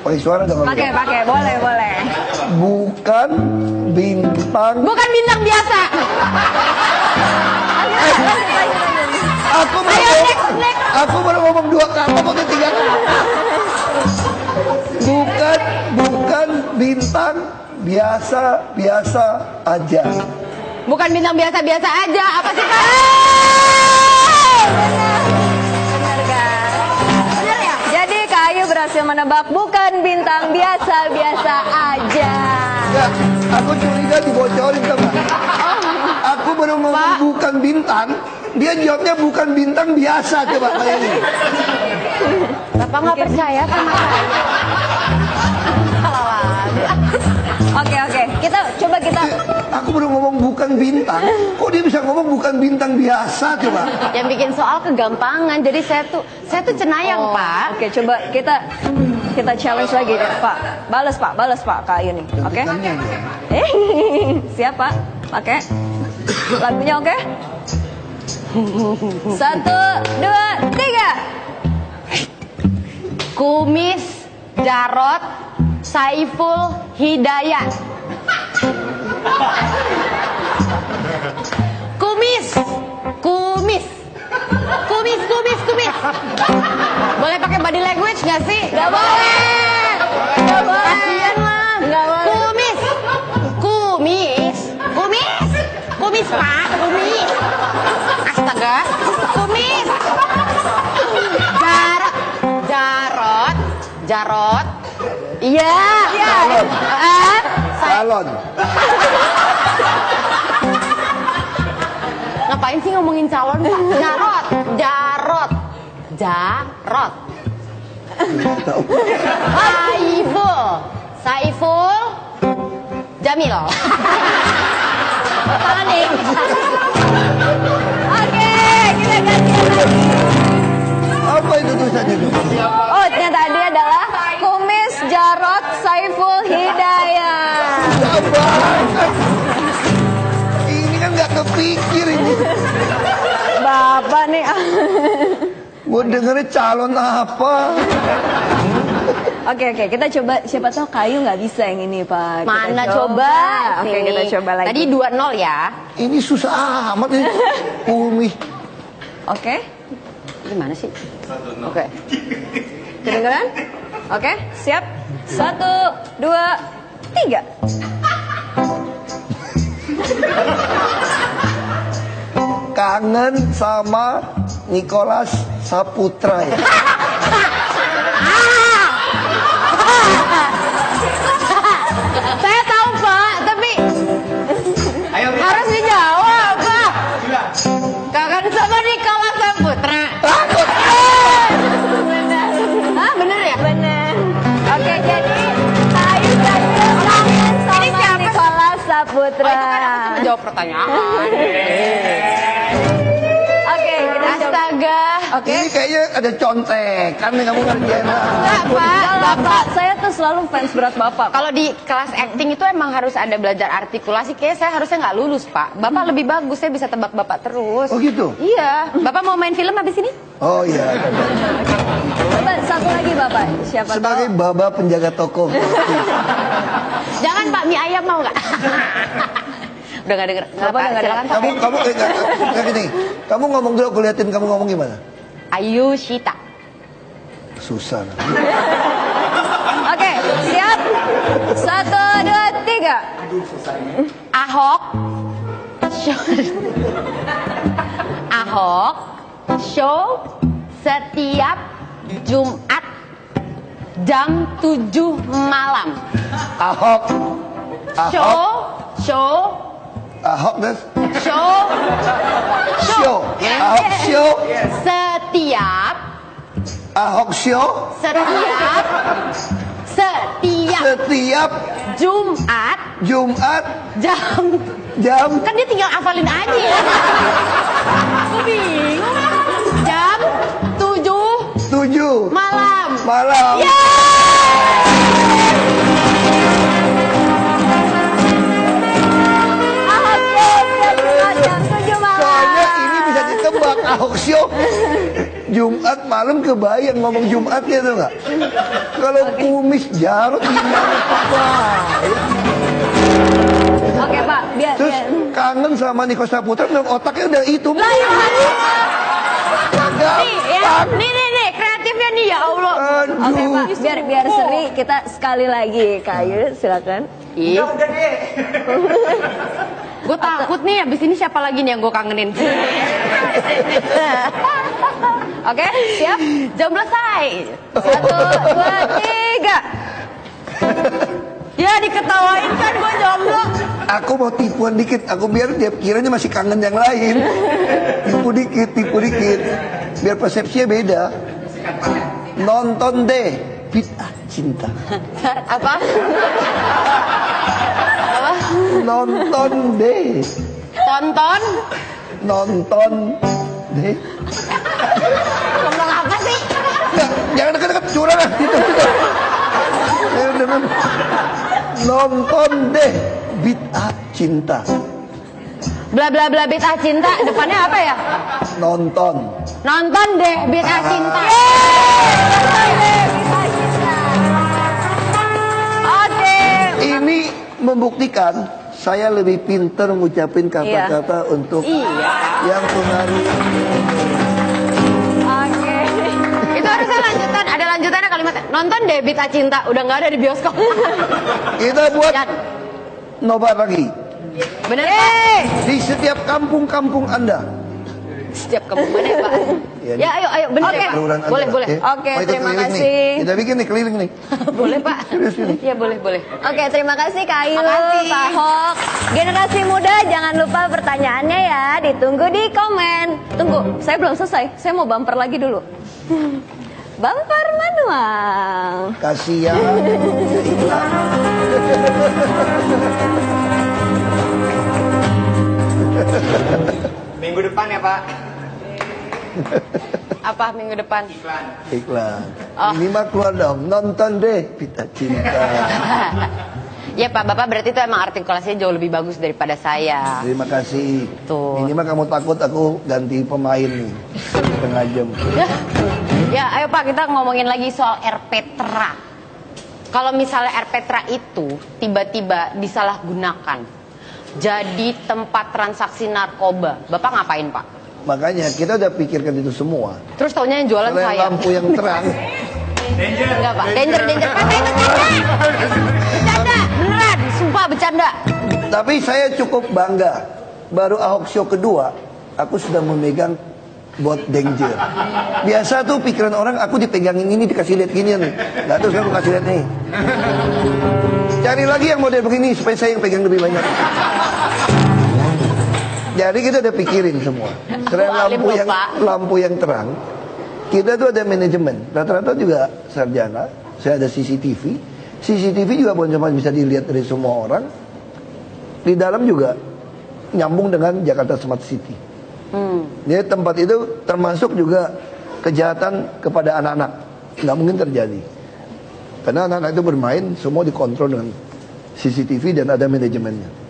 Pakai suara dong. Pakai, boleh. Bukan bintang. Bukan bintang biasa. Aku baru ngomong 2 kata, mau 3 kata. Bukan bintang biasa aja. Bukan bintang biasa-biasa aja. Apa sih, Pak? Benar kan? Benar ya? Jadi Kak Ayu berhasil menebak bukan bintang biasa-biasa aja. Ya, aku curiga dibocorin sama. Aku baru ngomong bukan bintang, dia jawabnya bukan bintang biasa, coba bayangin. Bapak nggak percaya sama saya? Salah lagi. Oke, kita Aku baru ngomong bukan bintang. Kok dia bisa ngomong bukan bintang biasa coba? Yang bikin soal kegampangan. Jadi saya tuh cenayang, Pak. Oke, coba kita challenge lagi deh, Pak. Balas Pak ke Ayu nih. Oke? Siap, Pak. Pakai lagunya, oke? 1, 2, 3. Kumis Jarot Saiful Hidayat. Kumis. Boleh pakai body language nggak sih? Nggak boleh. Kasian lah. Nggak boleh. Kumis Pak, kumis. Astaga, kumis. Jarot. Iya. Salon. Ngapain sih ngomongin calon, Pak? Jarot. Saiful Jamil. Panik. Oke, kita gantian lagi. Apa itu tulisannya itu? Oh, ternyata dia adalah Kumis Jarot Saiful Hidayat. Ini kan nggak kepikir ini. Bapak nih. Gue dengernya calon apa? Oke, kita coba. Siapa tahu Kayu nggak bisa yang ini, Pak. Kita Mana coba? Oke, Sini. kita coba lagi. Tadi 2-0 ya. Ini susah amat ini. Kumis. Oke. Gimana sih? Oke. Kedengeran? Oke, siap. 1, 2, 3. Kangen sama Nicholas Saputra ya. Saya tahu, Pak, tapi harus dijawab, Pak. Kangen sama Nicholas Saputra. Hah, bener ya? Bener. Oke, jadi Kayu Jamil kangen sama Nicholas Saputra. Oh, itu kan aku cuma jawab pertanyaan. Oke, kita coba. Astaga. Oke. Ini kayaknya ada contekan nih kamu ngerjain. Enggak, Pak. Bapak, saya tuh selalu fans berat Bapak. Kalau di kelas acting itu emang harus ada belajar artikulasi. Kayaknya saya harusnya nggak lulus, Pak. Bapak lebih bagus, saya bisa tebak Bapak terus. Oh gitu? Iya. Bapak mau main film habis ini? Oh iya. Coba satu lagi Bapak. Siapa Sebagai tahu. baba penjaga toko. Jangan, Pak, mie ayam mau nggak? Udah nggak denger. Nggak, Bapak Pak. nggak Silakan, Pak. Kamu kayak gini. Kamu ngomong dulu, aku liatin kamu ngomong gimana. Ayu Shita. Susah. Oke, siap. 1, 2, 3. Ahok. Ahok. Show setiap Jumat jam 7 malam. Ahok. Show. Ahok dan Show. show. Ahok show. Setiap Ahok show. Setiap Jumat Jumat jam kan dia tinggal hafalin aja ya. Aku bingung. Jam 7 malam. Ahok Show setiap Jumat jam 7 malam. Soalnya ini bisa ditebak Ahok show. Jumat malam kebayang ngomong Jumatnya tuh nggak? Kalau Kumis Jarot gimana Pak? Oke Pak, biar. Terus kangen sama Nicholas Saputra, dalam otaknya udah itu. Nih, kreatifnya nih ya Allah. Oke Pak, biar seri kita sekali lagi. Kayu, silakan. Ih. Gue takut nih abis ini siapa lagi nih yang gue kangenin. Oke, siap. Jomblo say. 1, 2, 3. Ya diketawain kan gue jomblo. Aku mau tipuan dikit, aku biar dia kiranya masih kangen yang lain. Tipu dikit. Biar persepsinya beda. Nonton deh Bid'ah Cinta. Apa? Apa? Nonton deh. Tonton? Nonton deh. Ngomong apa sih? Jangan dekat-dekat curang ah. Gitu. Nonton deh Bid'ah Cinta. Bla bla bla Bid'ah Cinta. Depannya apa ya? Nonton. Nonton deh Bid'ah Cinta. Oke. Ini membuktikan saya lebih pintar ngucapin kata-kata untuk yang pengaruh. Oke. Itu harusnya lanjutan. Ada lanjutannya kalimat. Nonton deh Bid'ah Cinta. Udah nggak ada di bioskop. Kita buat nobar lagi Bener Pak? di setiap kampung-kampung Anda. Setiap kamu mana ya Pak? Ya ayo bener Oke. ya Pak. Kelurahan Anda Boleh lah, boleh. ya. Oke, Mau ikut terima keliling kasih. nih. Kita bikin nih keliling nih. Boleh Pak. Iya boleh boleh. Oke, terima kasih Kak Ayu, Makasih. Pak Hok. Generasi muda, jangan lupa pertanyaannya ya. Ditunggu di komen. Tunggu, saya belum selesai. Saya mau bumper lagi dulu. Bumper manual. Kasihan. Iklan. Minggu depan ya Pak. Apa minggu depan? Iklan. Oh. Ini mah keluar dong. Nonton deh Bid'ah Cinta. Ya Pak, Bapak berarti itu emang artikulasinya jauh lebih bagus daripada saya. Terima kasih. Tuh. Ini mah kamu takut aku ganti pemain nih. Setengah jam. Ya, ayo Pak kita ngomongin lagi soal RPTRA. Kalau misalnya RPTRA itu tiba-tiba disalahgunakan jadi tempat transaksi narkoba, Bapak ngapain Pak? Makanya kita udah pikirkan itu semua. Terus taunya yang jualan Karena saya. lampu yang terang. Enggak Pak, danger. Kata itu bercanda, beneran, sumpah bercanda. Tapi saya cukup bangga. Baru Ahok Show kedua, aku sudah memegang bot danger. Biasa tuh pikiran orang aku dipegangin ini dikasih lihat gini nih. Nggak tahu sekarang aku kasih lihat nih. Cari lagi yang model begini supaya saya yang pegang lebih banyak. Jadi kita udah pikirin semua. Selain lampu yang terang, kita tuh ada manajemen. Rata-rata juga sarjana. Saya ada CCTV. CCTV juga bukan cuma bisa dilihat dari semua orang. Di dalam juga nyambung dengan Jakarta Smart City. Jadi tempat itu termasuk juga kejahatan kepada anak-anak. Nggak mungkin terjadi. Karena anak-anak itu bermain semua dikontrol dengan CCTV dan ada manajemennya.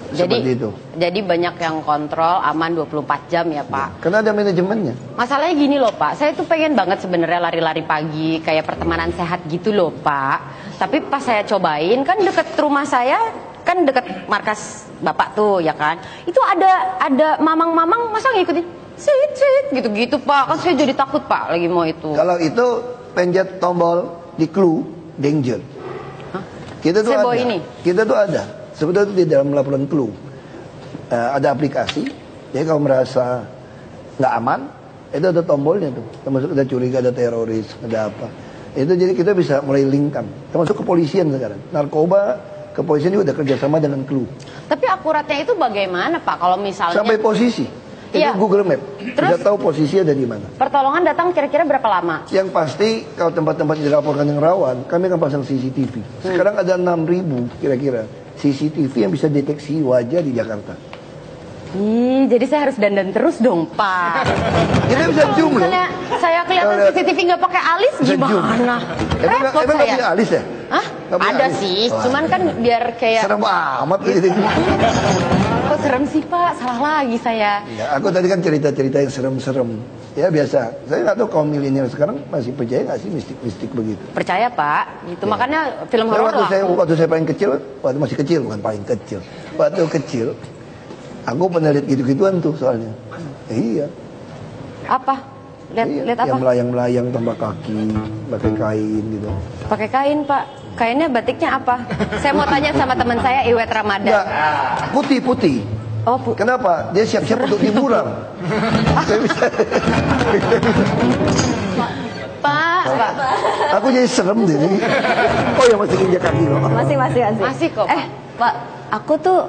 Seperti itu. Jadi banyak yang kontrol aman 24 jam ya Pak. Karena ada manajemennya. Masalahnya gini loh Pak, saya tuh pengen banget sebenarnya lari-lari pagi kayak pertemanan sehat gitu loh Pak. Tapi pas saya cobain kan deket rumah saya, kan deket markas Bapak tuh ya kan. Itu ada mamang-mamang masa ngikutin sit gitu-gitu Pak. Kan saya jadi takut Pak lagi mau itu. Kalau itu pencet tombol di clue danger. Hah? Kita tuh Saya ada. bawa ini. Kita tuh ada. Sebetulnya di dalam laporan clue ada aplikasi. Jadi kalau merasa nggak aman, itu ada tombolnya tuh. Termasuk ada curiga, ada teroris, ada apa. Itu jadi kita bisa mulai linkkan. Termasuk kepolisian sekarang. Narkoba, kepolisian juga udah kerjasama dengan clue. Tapi akuratnya itu bagaimana Pak kalau misalnya Sampai posisi. Itu Iya. Google Map. Terus? Bisa tahu posisi ada di mana. pertolongan datang kira-kira berapa lama? Yang pasti kalau tempat-tempat yang dilaporkan yang rawan, kami akan pasang CCTV. Sekarang ada 6.000 kira-kira CCTV yang bisa deteksi wajah di Jakarta. Ih, jadi saya harus dandan terus dong Pak. Kita bisa zoom loh. Misalnya saya kelihatan Kalau- CCTV nggak pakai alis Bisa zoom. gimana? Emang Repot nggak saya. punya alis ya? Hah? Nggak punya Ada alis? sih, Wah. cuman kan biar kayak Serem amat gitu. kok serem sih Pak, salah lagi saya. Ya, aku tadi kan cerita-cerita yang serem-serem. Ya biasa. Saya nggak tahu kaum milenial sekarang masih percaya nggak sih mistik-mistik begitu. Percaya Pak, itu makanya film Saya horor waktu saya paling kecil, waktu masih kecil bukan paling kecil. Waktu kecil, aku pernah lihat gitu-gituan tuh soalnya. Iya. apa? Lihat Iya, lihat apa? yang melayang-melayang tambah kaki, pakai kain gitu. Pakai kain Pak. Kainnya batiknya apa? Saya mau tanya sama teman saya Iwet Ramadan. Enggak, putih-putih. Oh, Kenapa? Dia siap-siap untuk liburan. Saya bisa. Pak. Aku jadi serem deh. Oh ya masih injak kaki loh. Masih. Masih kok, Pak. Pak, aku tuh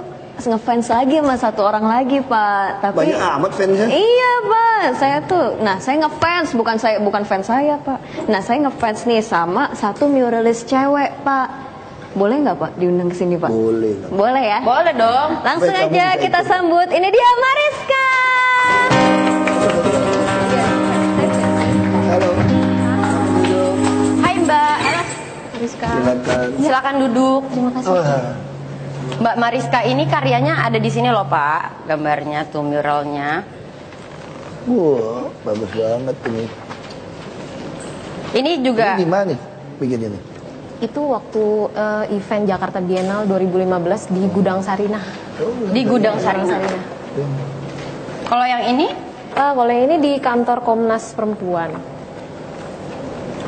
ngefans lagi sama satu orang lagi Pak. Tapi Banyak amat fansnya. iya Pak, saya tuh, nah saya ngefans, bukan fans saya Pak. Nah saya ngefans nih sama satu muralis cewek Pak. Boleh nggak Pak diundang ke sini Pak? Boleh lah. Boleh ya? Boleh dong. Langsung Baik, kamu aja bisa kita ikut. sambut. Ini dia Mariska. Halo. Duduk. Hai Mbak. Halo. Mariska. Silakan. Silakan duduk. Terima kasih. Wah, Mbak Mariska ini karyanya ada di sini loh Pak, gambarnya tuh muralnya. wah, bagus banget ini. Ini juga Ini di mana nih bikin ini? Itu waktu event Jakarta Biennale 2015 di Gudang Sarinah. di Gudang Sarinah. Kalau yang ini Kalau yang ini di kantor Komnas Perempuan.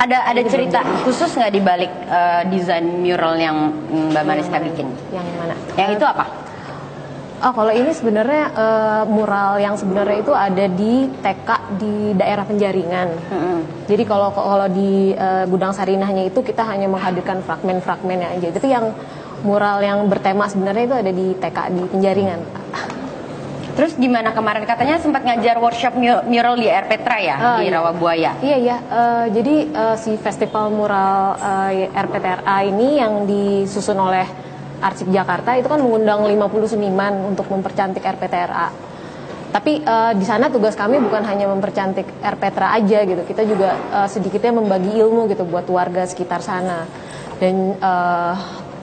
ada cerita khusus nggak di balik desain mural yang Mbak Mariska bikin? Yang mana? Yang itu apa? Oh, kalau ini sebenarnya mural yang sebenarnya itu ada di TK di daerah Penjaringan. Jadi kalau di Gudang Sarinahnya itu kita hanya menghadirkan fragmen-fragmennya aja. Tapi yang mural yang bertema sebenarnya itu ada di TK di Penjaringan. Terus gimana kemarin katanya sempat ngajar workshop mural di Air Petra ya di Iya. Rawabuaya. Iya. Jadi si festival mural RPTRA ini yang disusun oleh Arsip Jakarta itu kan mengundang 50 seniman untuk mempercantik RPTRA. Tapi di sana tugas kami bukan hanya mempercantik RPTRA aja gitu. Kita juga sedikitnya membagi ilmu gitu buat warga sekitar sana. Dan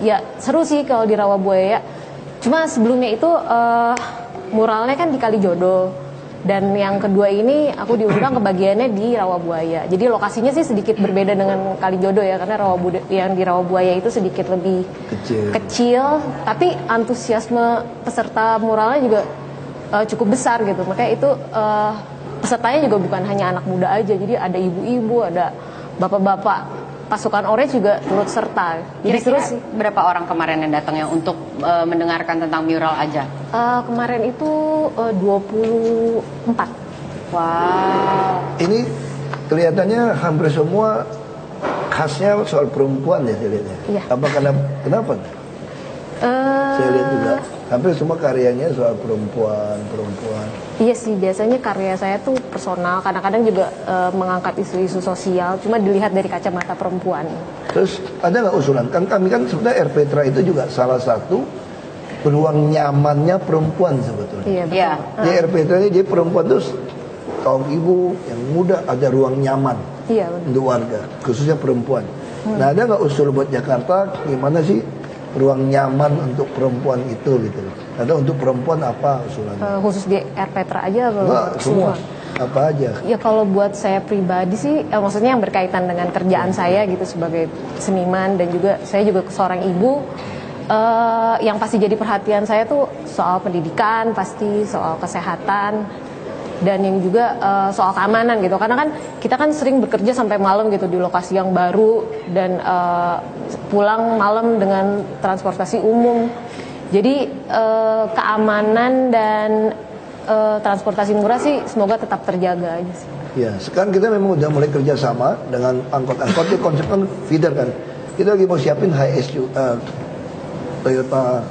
ya seru sih kalau di Rawabuaya. Cuma sebelumnya itu muralnya kan di Kalijodo. Dan yang kedua ini aku diundang ke bagiannya di Rawabuaya. Jadi lokasinya sih sedikit berbeda dengan Kalijodo ya, karena yang di Rawabuaya itu sedikit lebih kecil, tapi antusiasme peserta muralnya juga cukup besar gitu. Makanya itu pesertanya juga bukan hanya anak muda aja, jadi ada ibu-ibu, ada bapak-bapak. Pasukan Orange juga turut serta. Jadi seru Kira-kira sih. berapa orang kemarin yang datangnya untuk mendengarkan tentang mural aja? Kemarin itu 24. Wow. Ini kelihatannya hampir semua khasnya soal perempuan ya saya lihatnya. Iya. Apa kenapa? Saya lihat juga hampir semua karyanya soal perempuan. Iya sih, biasanya karya saya tuh personal, kadang-kadang juga mengangkat isu-isu sosial, cuma dilihat dari kacamata perempuan. Terus ada nggak usulan? Kan kami kan sebenarnya RPTRA itu juga salah satu ruang nyamannya perempuan sebetulnya. Iya, betul. Iya. Di RPTRA ini jadi perempuan tuh kaum ibu yang muda ada ruang nyaman Iya, betul. untuk warga, khususnya perempuan. Nah ada nggak usul buat Jakarta gimana sih ruang nyaman untuk perempuan itu gitu loh? Ada untuk perempuan apa usulannya? Khusus di RPTRA aja atau Enggak, semua. Apa aja? Ya kalau buat saya pribadi sih, maksudnya yang berkaitan dengan kerjaan saya gitu sebagai seniman dan juga saya juga seorang ibu, yang pasti jadi perhatian saya tuh soal pendidikan, pasti soal kesehatan, dan yang juga soal keamanan gitu. Karena kan kita kan sering bekerja sampai malam gitu di lokasi yang baru dan pulang malam dengan transportasi umum. Jadi keamanan dan transportasi murah sih semoga tetap terjaga aja sih. Ya, sekarang kita memang udah mulai kerjasama dengan angkot-angkot. Itu konsepnya feeder kan. Kita lagi mau siapin HSU Toyota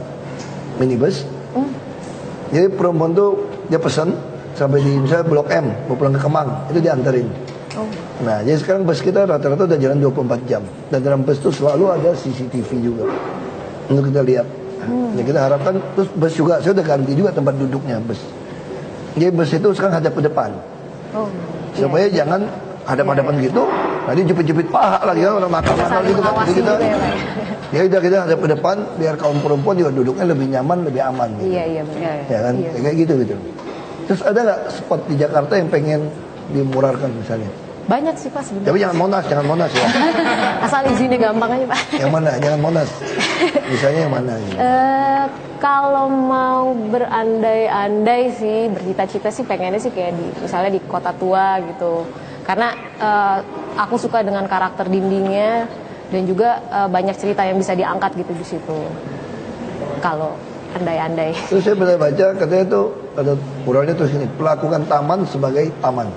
minibus. Jadi perempuan tuh dia pesan sampai di misalnya Blok M mau pulang ke Kemang itu diantarin. Nah, jadi sekarang bus kita rata-rata udah jalan 24 jam dan dalam bus itu selalu ada CCTV juga untuk kita lihat. Nah, kita harapkan terus bus juga saya udah ganti juga tempat duduknya bus. Jadi bus itu sekarang hadap ke depan. Supaya jangan hadap-hadapan gitu, nanti jepit-jepit paha lagi kan orang makan Saling gitu kan. mengawasi Jadi kita juga ya, Pak. ya udah kita hadap ke depan biar kaum perempuan juga duduknya lebih nyaman, lebih aman gitu. Iya benar. Ya kan, Iya. kayak gitu. Terus ada nggak spot di Jakarta yang pengen dimurarkan misalnya? Banyak sih Pak sebenarnya. Tapi jangan Monas ya. Asal izinnya gampang aja Pak. Yang mana? Jangan Monas. Misalnya yang mana? Gitu. Kalau mau berandai-andai sih, bercita-cita sih pengennya sih kayak misalnya di Kota Tua gitu. Karena aku suka dengan karakter dindingnya dan juga banyak cerita yang bisa diangkat gitu di situ. Kalau andai-andai. Terus saya pernah baca katanya tuh ada muralnya tuh sini pelakukan taman sebagai taman.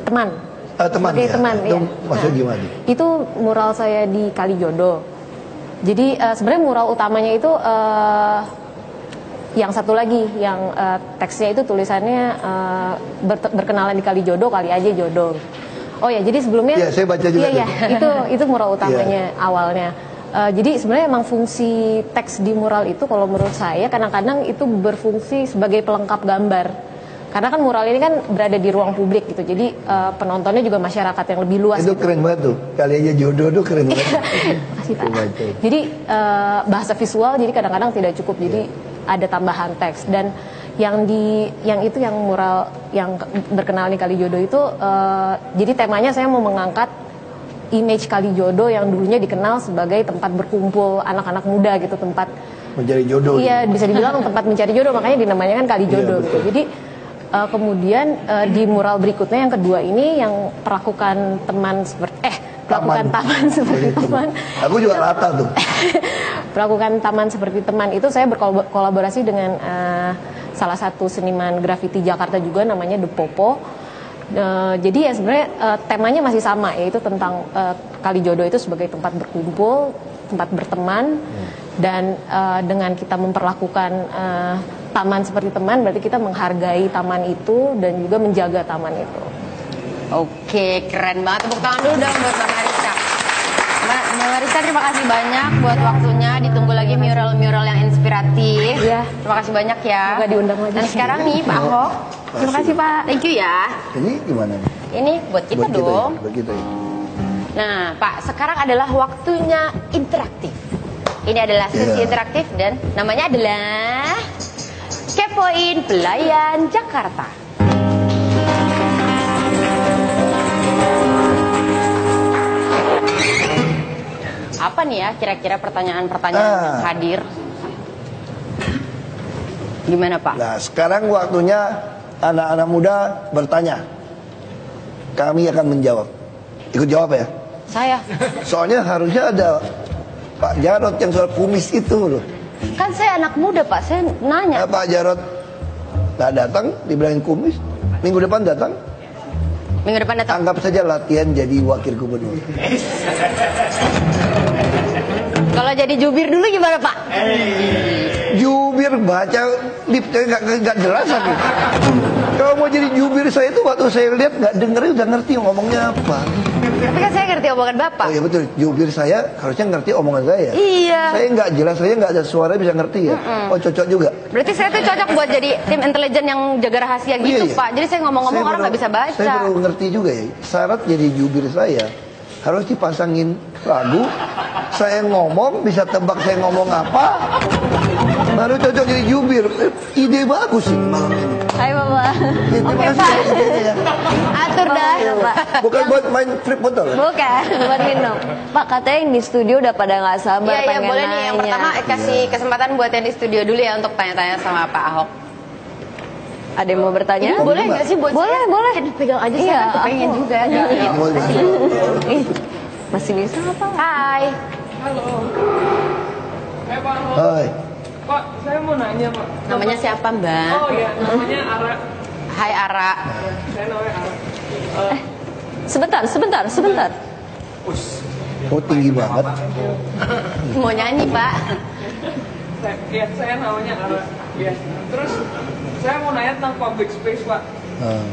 Teman. Teman Sebagai ya. teman, Itu iya. maksudnya gimana? Itu mural saya di Kalijodo. Jadi sebenarnya mural utamanya itu yang satu lagi yang teksnya itu tulisannya berkenalan di Kali Jodoh, kali aja jodoh. Oh ya, jadi sebelumnya Iya, saya baca juga. Iya, itu mural utamanya awalnya. Jadi sebenarnya emang fungsi teks di mural itu kalau menurut saya kadang-kadang itu berfungsi sebagai pelengkap gambar. Karena kan mural ini kan berada di ruang publik gitu. Jadi penontonnya juga masyarakat yang lebih luas. Itu gitu. keren banget tuh. Kali aja jodoh tuh keren banget. Makasih, Pak. Jadi bahasa visual jadi kadang-kadang tidak cukup. Jadi ada tambahan teks dan yang mural yang berkenalan di Kali Jodoh itu jadi temanya saya mau mengangkat image Kali Jodoh yang dulunya dikenal sebagai tempat berkumpul anak-anak muda gitu, tempat mencari jodoh. Iya, bisa dibilang tempat mencari jodoh, makanya dinamanya kan Kali Jodoh gitu. Jadi kemudian di mural berikutnya yang kedua ini yang perlakukan teman seperti perlakukan taman seperti teman. Aku juga rata tuh. Perlakukan taman seperti teman itu saya berkolaborasi dengan salah satu seniman grafiti Jakarta juga namanya The Popo. Jadi ya sebenarnya temanya masih sama, yaitu tentang Kali Jodoh itu sebagai tempat berkumpul, tempat berteman, dan dengan kita memperlakukan taman seperti teman, berarti kita menghargai taman itu dan juga menjaga taman itu. Oke, keren banget. Tepuk tangan dulu dong buat Mbak Mariska. Mbak Mariska, terima kasih banyak buat waktunya. Ditunggu lagi mural-mural yang inspiratif. Iya. Terima kasih banyak ya. Semoga diundang lagi. Dan sekarang nih Pak Ahok. Terima kasih Pak. Thank you ya. Ini gimana nih? Ini buat kita Buat dong. Ya, buat kita ya. Nah Pak, sekarang adalah waktunya interaktif. Ini adalah sesi interaktif dan namanya adalah Kepoin Pelayan Jakarta. Apa nih ya kira-kira pertanyaan-pertanyaan yang hadir? Gimana Pak? Nah, sekarang waktunya anak-anak muda bertanya. Kami akan menjawab. Ikut jawab ya. Saya. Soalnya harusnya ada Pak Jarod yang soal kumis itu loh. Kan saya anak muda Pak, saya nanya. Pak Jarod nggak datang, dibilangin kumis. Minggu depan datang. Minggu depan datang. Anggap saja latihan jadi wakil gubernur. Kalau jadi jubir dulu gimana Pak? Jubir baca lipnya nggak jelas lagi. Kalau mau jadi jubir saya itu waktu saya lihat nggak dengerin udah ngerti ngomongnya apa. Tapi kan saya ngerti omongan Bapak. Oh iya betul, jubir saya harusnya ngerti omongan saya. Iya. Saya nggak jelas, saya nggak ada suara bisa ngerti ya. Oh cocok juga. Berarti saya tuh cocok buat jadi tim intelijen yang jaga rahasia gitu Iya. Pak. Jadi saya ngomong-ngomong orang nggak bisa baca. Saya baru ngerti juga ya. Syarat jadi jubir saya harus dipasangin lagu. Saya ngomong bisa tebak saya ngomong apa. Baru cocok jadi jubir. Ide bagus sih malam ini. Hai Bapak. Terima Oke kasih Pak. ya idenya ya. Atur dah. Pak. Bukan buat main flip botol ya? Bukan, buat minum. Pak, katanya yang di studio udah pada nggak sabar Iya, pengen boleh nih. Yang nanya. pertama kasih kesempatan buat yang di studio dulu ya untuk tanya-tanya sama Pak Ahok. Ada yang mau bertanya? Ini boleh nggak sih buat Boleh, saya? boleh. Pegang aja Iya, saya kan kepengen aku. juga. Ih, masih bisa apa? Hai. Halo. Pak. Hai. Pak, saya mau nanya Pak. Namanya siapa Mbak? Oh iya, namanya Ara. Hai Ara. Saya namanya Ara. Sebentar. Oh tinggi banget. Mau nyanyi Pak? Saya namanya Ara. Ya. Terus saya mau nanya tentang public space Pak. Nah,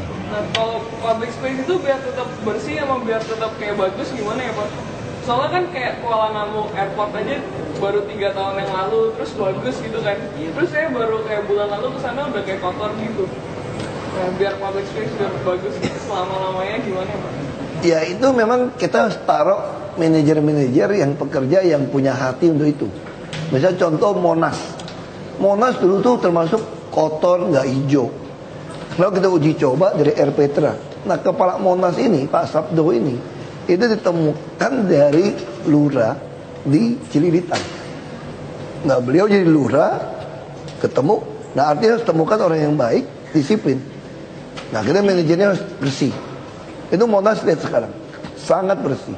kalau public space itu biar tetap bersih sama biar tetap kayak bagus gimana ya Pak? Soalnya kan kayak Kuala Namu Airport aja baru 3 tahun yang lalu terus bagus gitu kan. Terus saya baru kayak bulan lalu kesana udah kayak kotor gitu. Nah, biar public space biar bagus gitu selama-lamanya gimana ya Pak? Ya itu memang kita taruh manajer-manajer yang pekerja yang punya hati untuk itu. Misalnya contoh Monas. Monas dulu tuh termasuk kotor, nggak hijau. Lalu kita uji coba dari Air Petra. Nah kepala Monas ini, Pak Sabdo ini, itu ditemukan dari lurah di Cililitan. Nah beliau jadi lurah, ketemu. Nah artinya harus temukan orang yang baik, disiplin. Nah kita manajernya harus bersih. Itu Monas lihat sekarang, sangat bersih.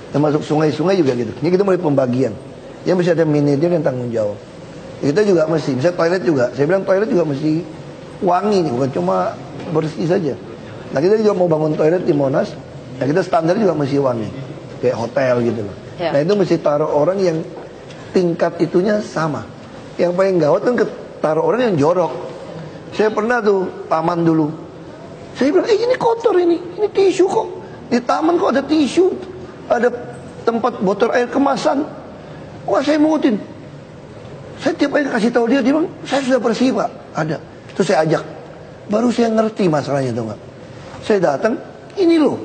Termasuk sungai-sungai juga gitu. Ini kita mulai pembagian. Yang mesti ada manajer yang tanggung jawab. Kita juga mesti, misalnya toilet juga. Saya bilang toilet juga mesti wangi nih, bukan cuma bersih saja. Nah kita juga mau bangun toilet di Monas. Nah kita standar juga mesti wangi, kayak hotel gitu loh. Ya. Nah itu mesti taruh orang yang tingkat itunya sama. Yang paling gawat kan taruh orang yang jorok. Saya pernah tuh taman dulu. Saya bilang, ini kotor ini tisu kok. Di taman kok ada tisu, ada tempat botol air kemasan. Wah, saya mungutin. Saya tiap hari kasih tahu dia bilang, saya sudah bersih Pak, ada. Terus saya ajak. Baru saya ngerti masalahnya tuh nggak. Saya datang, ini loh.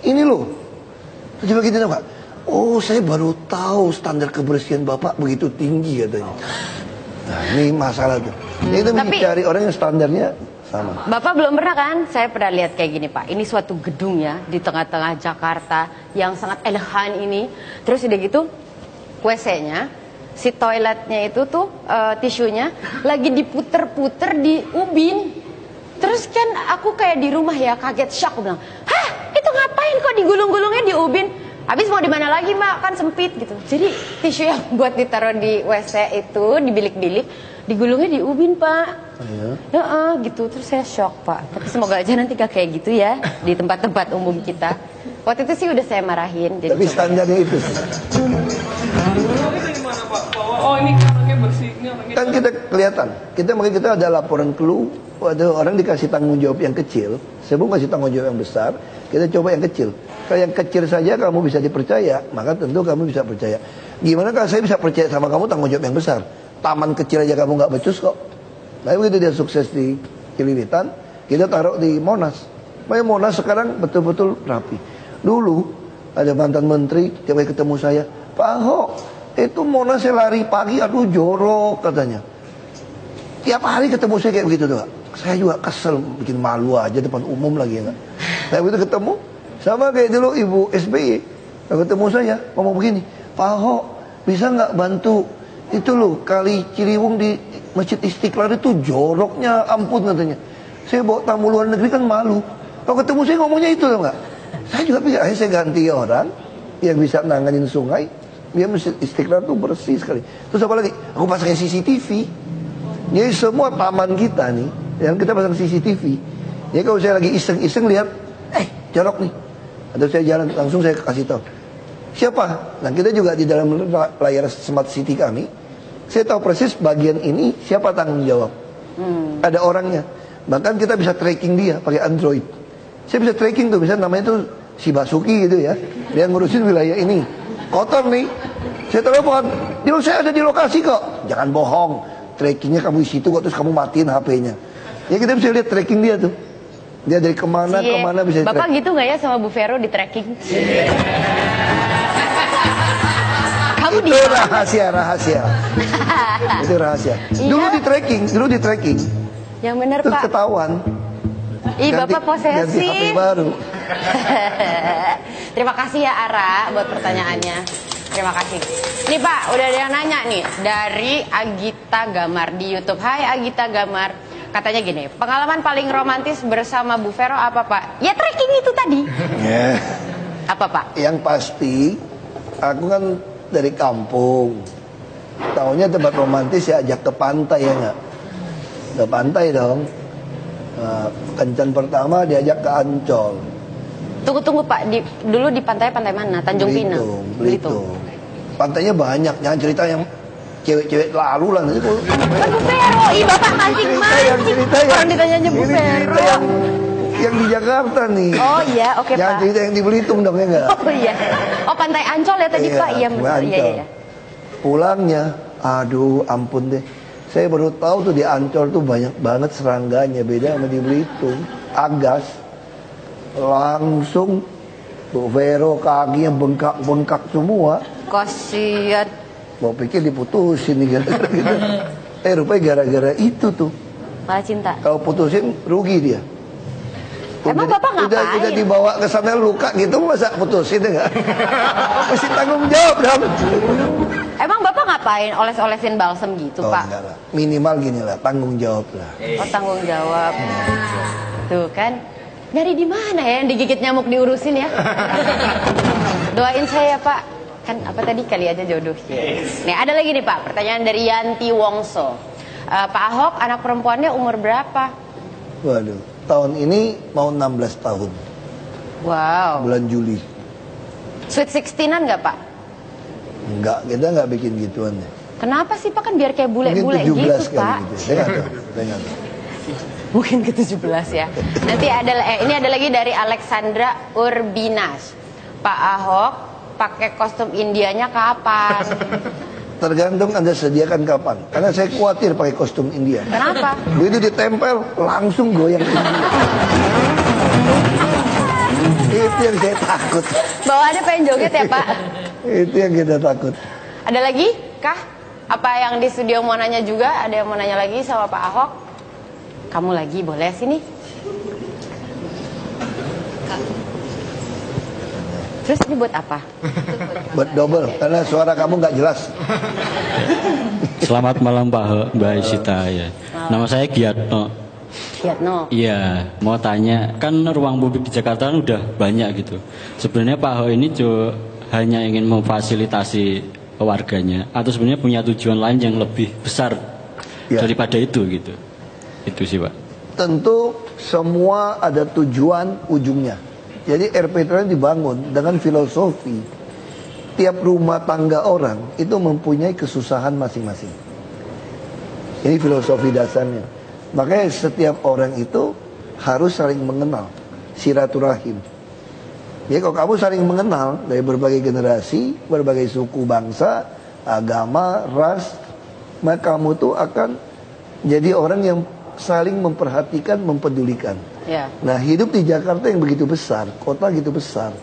Terus dia begitu Pak. Oh, saya baru tahu standar kebersihan Bapak begitu tinggi katanya. Nah, ini masalah tuh. Itu mencari orang yang standarnya sama. Bapak belum pernah kan? Saya pernah lihat kayak gini Pak. Ini suatu gedung ya di tengah-tengah Jakarta yang sangat elegan ini. Terus udah gitu WC-nya, si toiletnya itu tuh tisunya lagi diputer-puter di ubin. Terus kan aku kayak di rumah ya kaget shock, bilang, hah itu ngapain kok digulung-gulungnya di ubin? Habis mau di mana lagi Mbak, kan sempit gitu. Jadi tisu yang buat ditaruh di WC itu di bilik-bilik digulungnya di ubin Pak. Ya, gitu. Terus saya shock Pak. Tapi semoga aja nanti gak kayak gitu ya di tempat-tempat umum kita. Waktu itu sih udah saya marahin. Jadi tapi standarnya itu. Gimana Pak? Oh ini orangnya bersih, ini orangnya. Kan kita kelihatan. Makanya kita ada laporan clue. Ada orang dikasih tanggung jawab yang kecil. Sebelum kasih tanggung jawab yang besar, kita coba yang kecil. Kalau yang kecil saja kamu bisa dipercaya, maka tentu kamu bisa percaya. Gimana kalau saya bisa percaya sama kamu tanggung jawab yang besar? Taman kecil aja kamu nggak becus kok. Nah begitu dia sukses di Cililitan, kita taruh di Monas. Makanya Monas sekarang betul-betul rapi. Dulu ada mantan menteri, tiap kali ketemu saya, Pak Ahok, itu Monas saya lari pagi, aduh jorok katanya. Tiap hari ketemu saya kayak begitu tuh. Saya juga kesel, bikin malu aja depan umum lagi ya. Nah begitu ketemu, sama kayak dulu Ibu SBY, ketemu saya ngomong begini, Pak Ahok bisa nggak bantu itu loh kali Ciliwung di Masjid Istiqlal itu joroknya ampun katanya. Saya bawa tamu luar negeri kan malu. Kalau ketemu saya ngomongnya itu loh nggak. Saya juga pikir akhirnya saya ganti orang yang bisa nanganin sungai, biar Masjid Istiqlal tuh bersih sekali. Terus apa lagi? Aku pasangin CCTV. Jadi semua taman kita nih, yang kita pasang CCTV. Jadi kalau saya lagi iseng-iseng lihat, jorok nih. Atau saya jalan langsung saya kasih tahu. Siapa? Nah kita juga di dalam layar smart city kami, saya tahu persis bagian ini siapa tanggung jawab. Ada orangnya. Bahkan kita bisa tracking dia pakai Android. Saya bisa tracking tuh, misalnya namanya tuh si Basuki gitu ya. Dia ngurusin wilayah ini. Kotor nih. Saya telepon. Dia saya ada di lokasi kok. Jangan bohong. Trackingnya kamu di situ kok, terus kamu matiin HP-nya. Ya kita bisa lihat tracking dia tuh. Dia dari kemana kemana bisa Bapak gitu nggak ya sama Bu Vero di tracking? Kamu itu rahasia. Itu rahasia. Dulu di tracking. Yang benar Terus Pak. ketahuan. Bapak posesif. Ganti HP baru. Terima kasih ya Ara buat pertanyaannya. Terima kasih. Nih Pak, udah ada yang nanya nih dari Agita Gamar di YouTube. Hai Agita Gamar. Katanya gini, pengalaman paling romantis bersama Bu Vero apa Pak? Ya trekking itu tadi. Apa Pak? Yang pasti, aku kan dari kampung. Taunya tempat romantis ya ajak ke pantai ya nggak? Ke pantai dong. Nah, kencan pertama diajak ke Ancol. Tunggu Pak, dulu di pantai mana? Tanjung Pinang. Belitung. Pantainya banyak, jangan cerita yang cewek-cewek lalu lah nanti kalau Bu Vero, Bapak mancing-mancing. Orang ditanyanya Bu Vero. Yang di Jakarta nih. Oh iya, oke Pak. Jangan cerita yang di Belitung dong ya enggak? Oh iya. Oh Pantai Ancol ya tadi Pak. Iya benar. Iya. Pulangnya, aduh ampun deh. Saya baru tahu tuh di Ancol tuh banyak banget serangganya, beda sama di Belitung. Agas. Langsung Bu Vero kakinya bengkak-bengkak semua. Kasian. Mau pikir diputusin nih gara-gara gitu. Rupanya gara-gara itu tuh. Malah cinta. Kalau putusin rugi dia. Emang Bapak ngapain? Udah dibawa ke sana luka gitu masa putusin enggak? Mesti tanggung jawab dong. Emang Bapak ngapain? Oles-olesin balsem gitu Pak? Enggak lah. Minimal gini lah, tanggung jawab lah. Oh tanggung jawab. Tuh kan. Nyari di mana ya yang digigit nyamuk diurusin ya? Doain saya Pak. Kan apa tadi kali aja jodoh. Nih ada lagi nih Pak, pertanyaan dari Yanti Wongso. Pak Ahok anak perempuannya umur berapa? Waduh, tahun ini mau 16 tahun. Wow. Bulan Juli. Sweet 16-an nggak Pak? Enggak, kita nggak bikin gituan ya. Kenapa sih Pak? Kan biar kayak bule-bule gitu Pak. Gitu. Saya nggak tahu. Mungkin ke-17 ya. Nanti ini ada lagi dari Alexandra Urbinas. Pak Ahok pakai kostum Indianya kapan? Tergantung Anda sediakan kapan. Karena saya khawatir pakai kostum India. Kenapa? Begitu ditempel langsung goyang India. Itu yang saya takut. Bawaannya pengen joget ya Pak? Itu yang kita takut. Ada lagi kah? Apa yang di studio mau nanya juga? Ada yang mau nanya lagi sama Pak Ahok? Kamu lagi boleh sini. Terus ini buat apa? Buat double, karena suara kamu nggak jelas. Selamat malam Mbak Isita ya. Nama saya Giatno. Giatno. Iya, mau tanya, kan ruang publik di Jakarta kan udah banyak gitu. Sebenarnya Pak Ahok ini hanya ingin memfasilitasi warganya, atau sebenarnya punya tujuan lain yang lebih besar daripada itu gitu. Itu sih Pak. Tentu semua ada tujuan ujungnya. Jadi RPTRA dibangun dengan filosofi tiap rumah tangga orang itu mempunyai kesusahan masing-masing. Ini filosofi dasarnya. Makanya setiap orang itu harus saling mengenal, silaturahim. Jadi kalau kamu saling mengenal dari berbagai generasi, berbagai suku bangsa, agama, ras, maka kamu tuh akan jadi orang yang saling memperhatikan, mempedulikan. Ya. Nah, hidup di Jakarta yang begitu besar, kota gitu besar,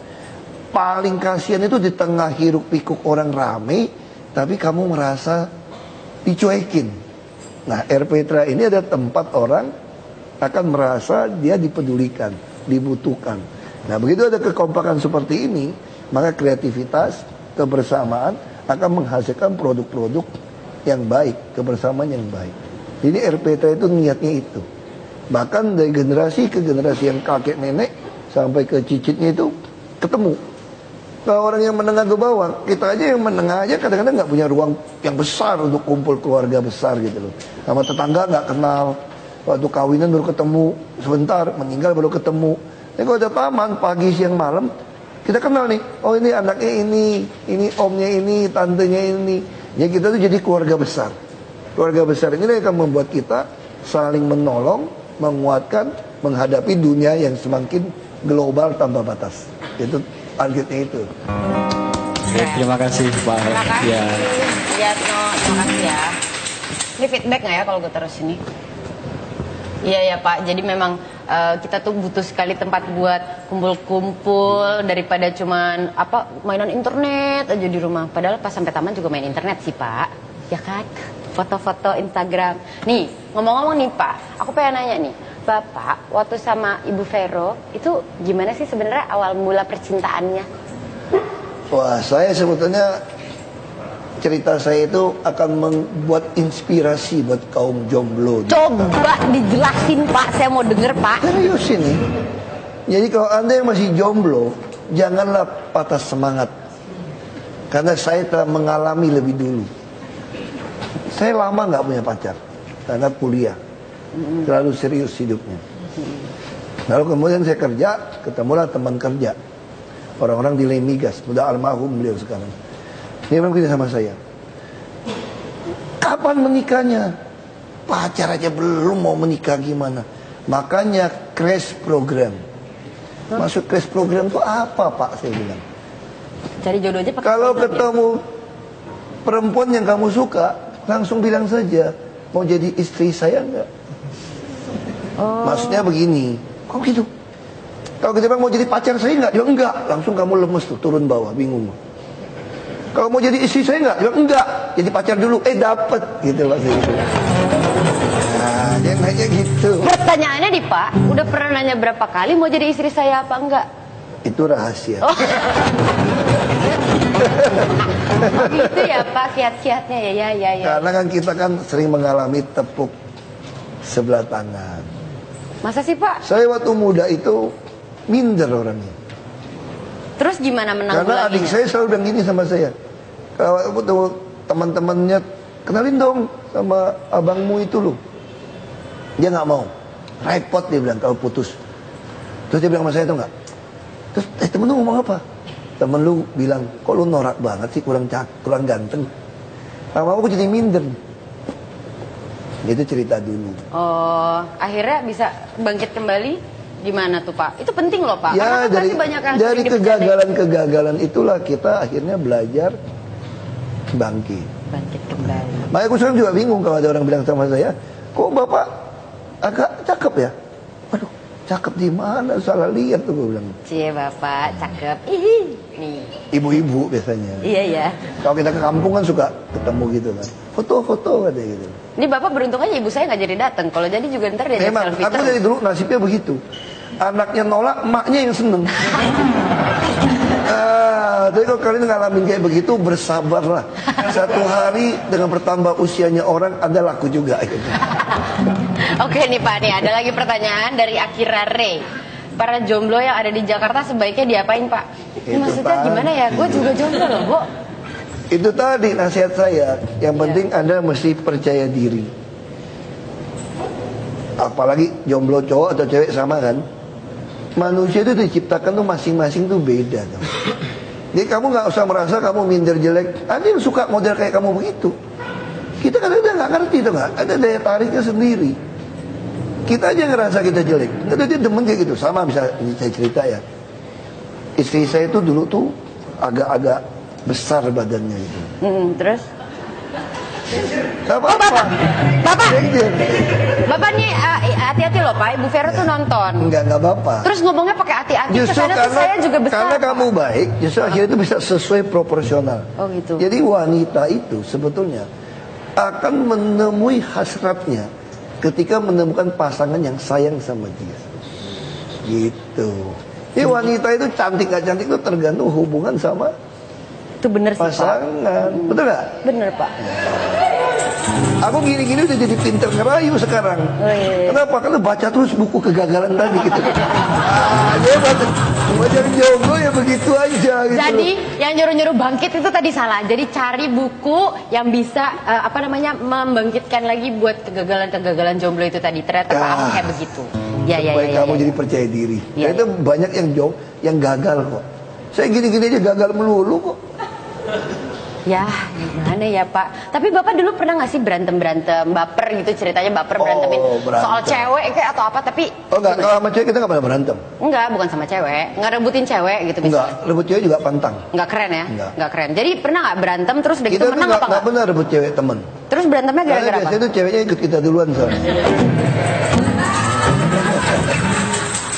paling kasihan itu di tengah hiruk pikuk orang rame, tapi kamu merasa dicuekin. Nah, RPTRA ini ada tempat orang akan merasa dia dipedulikan, dibutuhkan. Nah, begitu ada kekompakan seperti ini, maka kreativitas, kebersamaan akan menghasilkan produk-produk yang baik, kebersamaan yang baik. Jadi RPTRA itu niatnya itu. Bahkan dari generasi ke generasi yang kakek nenek sampai ke cicitnya itu ketemu. Kalau orang yang menengah ke bawah, kita aja yang menengah aja kadang-kadang nggak punya ruang yang besar untuk kumpul keluarga besar gitu loh. Sama tetangga nggak kenal, waktu kawinan baru ketemu sebentar, meninggal baru ketemu. Tapi kalau ada taman pagi siang malam, kita kenal nih. Oh ini anaknya ini omnya ini, tantenya ini. Ya kita tuh jadi keluarga besar. Keluarga besar ini yang akan membuat kita saling menolong, menguatkan, menghadapi dunia yang semakin global tanpa batas. Itu targetnya itu. Terima kasih Pak. Terima kasih. Ya. Giatno, terima kasih ya. Ini feedback nggak ya kalau gue terus ini? Iya ya Pak. Jadi memang kita tuh butuh sekali tempat buat kumpul-kumpul daripada cuman mainan internet aja di rumah. Padahal pas sampai taman juga main internet sih Pak. Ya kan? Foto-foto Instagram. Nih, ngomong-ngomong nih Pak, aku pengen nanya nih, Bapak waktu sama Ibu Vero itu gimana sih sebenarnya awal mula percintaannya? Wah, saya sebetulnya cerita saya itu akan membuat inspirasi buat kaum jomblo. Coba dijelasin Pak, saya mau denger Pak. Serius ini. Jadi kalau Anda yang masih jomblo, janganlah patah semangat. Karena saya telah mengalami lebih dulu. Saya lama nggak punya pacar karena kuliah, terlalu serius hidupnya. Lalu kemudian saya kerja, ketemulah teman kerja, orang-orang di Lemigas, udah almarhum beliau sekarang. Dia memang tidak sama saya. Kapan menikahnya? Pacar aja belum, mau menikah gimana? Makanya crash program. Masuk crash program itu apa Pak? Saya bilang. Cari jodoh aja pakai Kalau program, ketemu perempuan yang kamu suka, langsung bilang saja, mau jadi istri saya enggak? Maksudnya begini, kok gitu? Kalau kita bilang mau jadi pacar saya enggak? Dia enggak, langsung kamu lemes tuh, turun bawah, bingung. Kalau mau jadi istri saya enggak? Dia enggak, jadi pacar dulu, dapet, gitu maksudnya. Nah, dia nanya gitu. Pertanyaannya nih Pak, udah pernah nanya berapa kali mau jadi istri saya apa enggak? Itu rahasia. Oh. Oh gitu ya Pak, kiat-kiatnya ya. Karena kan kita kan sering mengalami tepuk sebelah tangan. Masa sih Pak? Saya waktu muda itu minder orangnya. Terus gimana menanggulanginya? Karena adik saya selalu bilang gini sama saya. Kalau aku tuh teman-temannya, kenalin dong sama abangmu itu loh. Dia nggak mau. Repot dia bilang kalau putus. Terus dia bilang sama saya tuh nggak. Terus temen lu ngomong apa? Temen lu bilang, kok lu norak banget sih, kurang ganteng. Lama-lama aku jadi minder. Itu cerita dulu. Oh, akhirnya bisa bangkit kembali gimana tuh Pak? Itu penting loh Pak. Ya, karena kan pasti banyak yang dari sering kegagalan-kegagalan itulah kita akhirnya belajar bangkit. bangkit kembali. Makanya aku sekarang juga bingung kalau ada orang bilang sama saya, kok Bapak agak cakep ya? Aduh, cakep di mana? Salah lihat tuh gue bilang. Cie Bapak, cakep. Ih, nih. Ibu-ibu biasanya. Iya ya. Kalau kita ke kampung kan suka ketemu gitu kan. Foto-foto katanya gitu. Ini Bapak beruntung aja ibu saya nggak jadi datang. Kalau jadi juga ntar dia Memang, selfie aku terus. dari dulu nasibnya begitu. Anaknya nolak, emaknya yang seneng. Tapi kalau kalian ngalamin kayak begitu, bersabarlah. Satu hari dengan bertambah usianya orang, ada laku juga gitu. Oke nih Pak, nih ada lagi pertanyaan dari Akira Ray. Para jomblo yang ada di Jakarta sebaiknya diapain Pak? Ini Itu maksudnya tadi. gimana ya? Gue juga jomblo loh, Bu. Itu tadi nasihat saya. Yang penting Anda mesti percaya diri. Apalagi jomblo cowok atau cewek sama kan. Manusia itu diciptakan tuh masing-masing tuh beda tuh. Jadi kamu nggak usah merasa kamu minder jelek. Ada yang suka model kayak kamu begitu. Kita kadang-kadang nggak ngerti tuh nggak. Ada daya tariknya sendiri. Kita aja ngerasa kita jelek. Ada dia demen kayak gitu. Sama misalnya ini saya cerita ya. Istri saya itu dulu tuh agak-agak besar badannya itu. Terus? Gak apa-apa. Bapak, Jengjer. Bapak nih hati-hati loh Pak. Ibu Vera tuh nonton. Enggak apa-apa. Terus ngomongnya pakai hati-hati. Justru Karena tuh saya juga besar. karena Pak. kamu baik, justru akhirnya itu bisa sesuai proporsional. Oh gitu. Jadi wanita itu sebetulnya akan menemui hasratnya ketika menemukan pasangan yang sayang sama dia. Gitu. Jadi wanita itu cantik gak cantik itu tergantung hubungan sama Itu bener sih Pak. pasangan. Betul gak? Bener Pak. Aku gini-gini udah jadi pinter ngerayu sekarang. Oh, iya. Kenapa? Karena baca terus buku kegagalan tadi gitu. Dia baca jomblo ya begitu aja gitu. Jadi yang nyuruh-nyuruh bangkit itu tadi salah. Jadi cari buku yang bisa membangkitkan lagi buat kegagalan-kegagalan jomblo itu tadi. Ternyata Pak Ahok kayak begitu. Supaya kamu jadi percaya diri. Ya, Itu banyak yang gagal kok. Saya gini-gini aja gagal melulu kok. Ya, gimana ya Pak? Tapi Bapak dulu pernah nggak sih berantem-berantem, baper gitu ceritanya baper berantemin berantem. soal cewek kayak atau apa? Tapi Oh enggak, kalau sama cewek kita enggak pernah berantem. enggak, bukan sama cewek, nggak rebutin cewek gitu Enggak, bisa. rebut cewek juga pantang. Nggak keren ya? Enggak. Nggak keren. Jadi pernah nggak berantem terus udah gitu Kita tuh menang apa enggak nggak? pernah rebut cewek temen. Terus berantemnya Karena gara-gara apa? biasanya tuh ceweknya ikut kita duluan soalnya.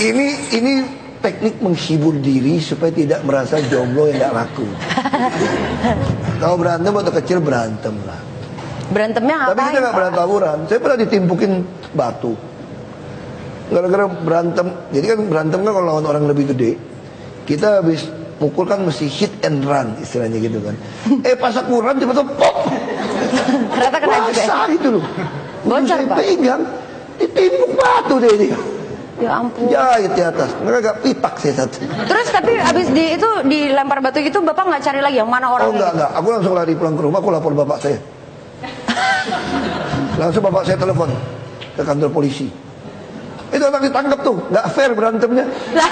Ini teknik menghibur diri supaya tidak merasa jomblo yang gak laku. Kalau berantem waktu kecil berantem lah. Berantemnya Tapi ngapain? kita gak Pak? pernah tawuran. Saya pernah ditimpukin batu. Gara-gara berantem. Jadi kan berantem kan kalau lawan orang lebih gede, kita habis mukul kan mesti hit and run istilahnya gitu kan. Pas aku run tiba-tiba pop. Ternyata kena juga. ya? Basah itu loh. Bocor, Saya Pak? pegang, ditimpuk batu deh dia. Ya ampun. Jahit di atas. Mereka agak pipak saya satu. Terus tapi abis itu dilempar batu gitu Bapak nggak cari lagi yang mana Oh orangnya? enggak. Aku langsung lari pulang ke rumah. Aku lapor bapak saya. Langsung bapak saya telepon ke kantor polisi. Itu anak ditangkap tuh. Nggak fair berantemnya. Lah,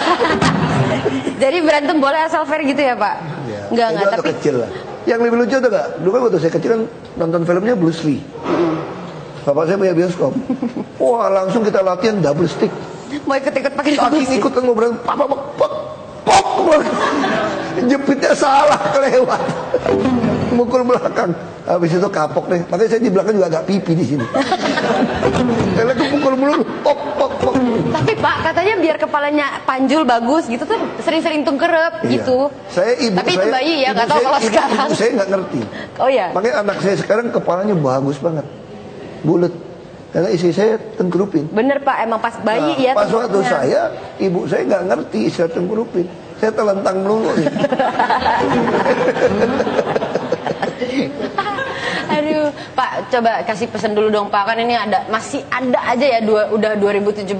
jadi berantem boleh asal fair gitu ya Pak? Enggak, Itu waktu tapi kecil lah. Yang lebih lucu tuh gak? Dulu kan waktu saya kecil kan nonton filmnya Bruce Lee. Bapak saya punya bioskop. Wah langsung kita latihan double stick. mau ikut-ikut pakai Saking ikut kan ngobrol, papa pop, pop, jepitnya salah kelewat, mukul belakang, habis itu kapok deh. Makanya saya di belakang juga agak pipi di sini. Karena kepukul melulu, pop, pop, pop. Tapi Pak katanya biar kepalanya panjul bagus gitu tuh sering-sering tungkerep Iya. gitu. Tapi itu bayi ya, nggak tahu kalau sekarang. Ibu saya nggak ngerti. Oh ya. Makanya anak saya sekarang kepalanya bagus banget, bulat. Karena istri saya tengkurupin. Bener Pak, emang pas bayi ya. Pas waktu tengkurupnya. saya, ibu saya nggak ngerti istilah tengkurupin. Saya telentang melulu nih. Aduh, Pak, coba kasih pesan dulu dong Pak. Kan ini masih ada aja ya udah 2017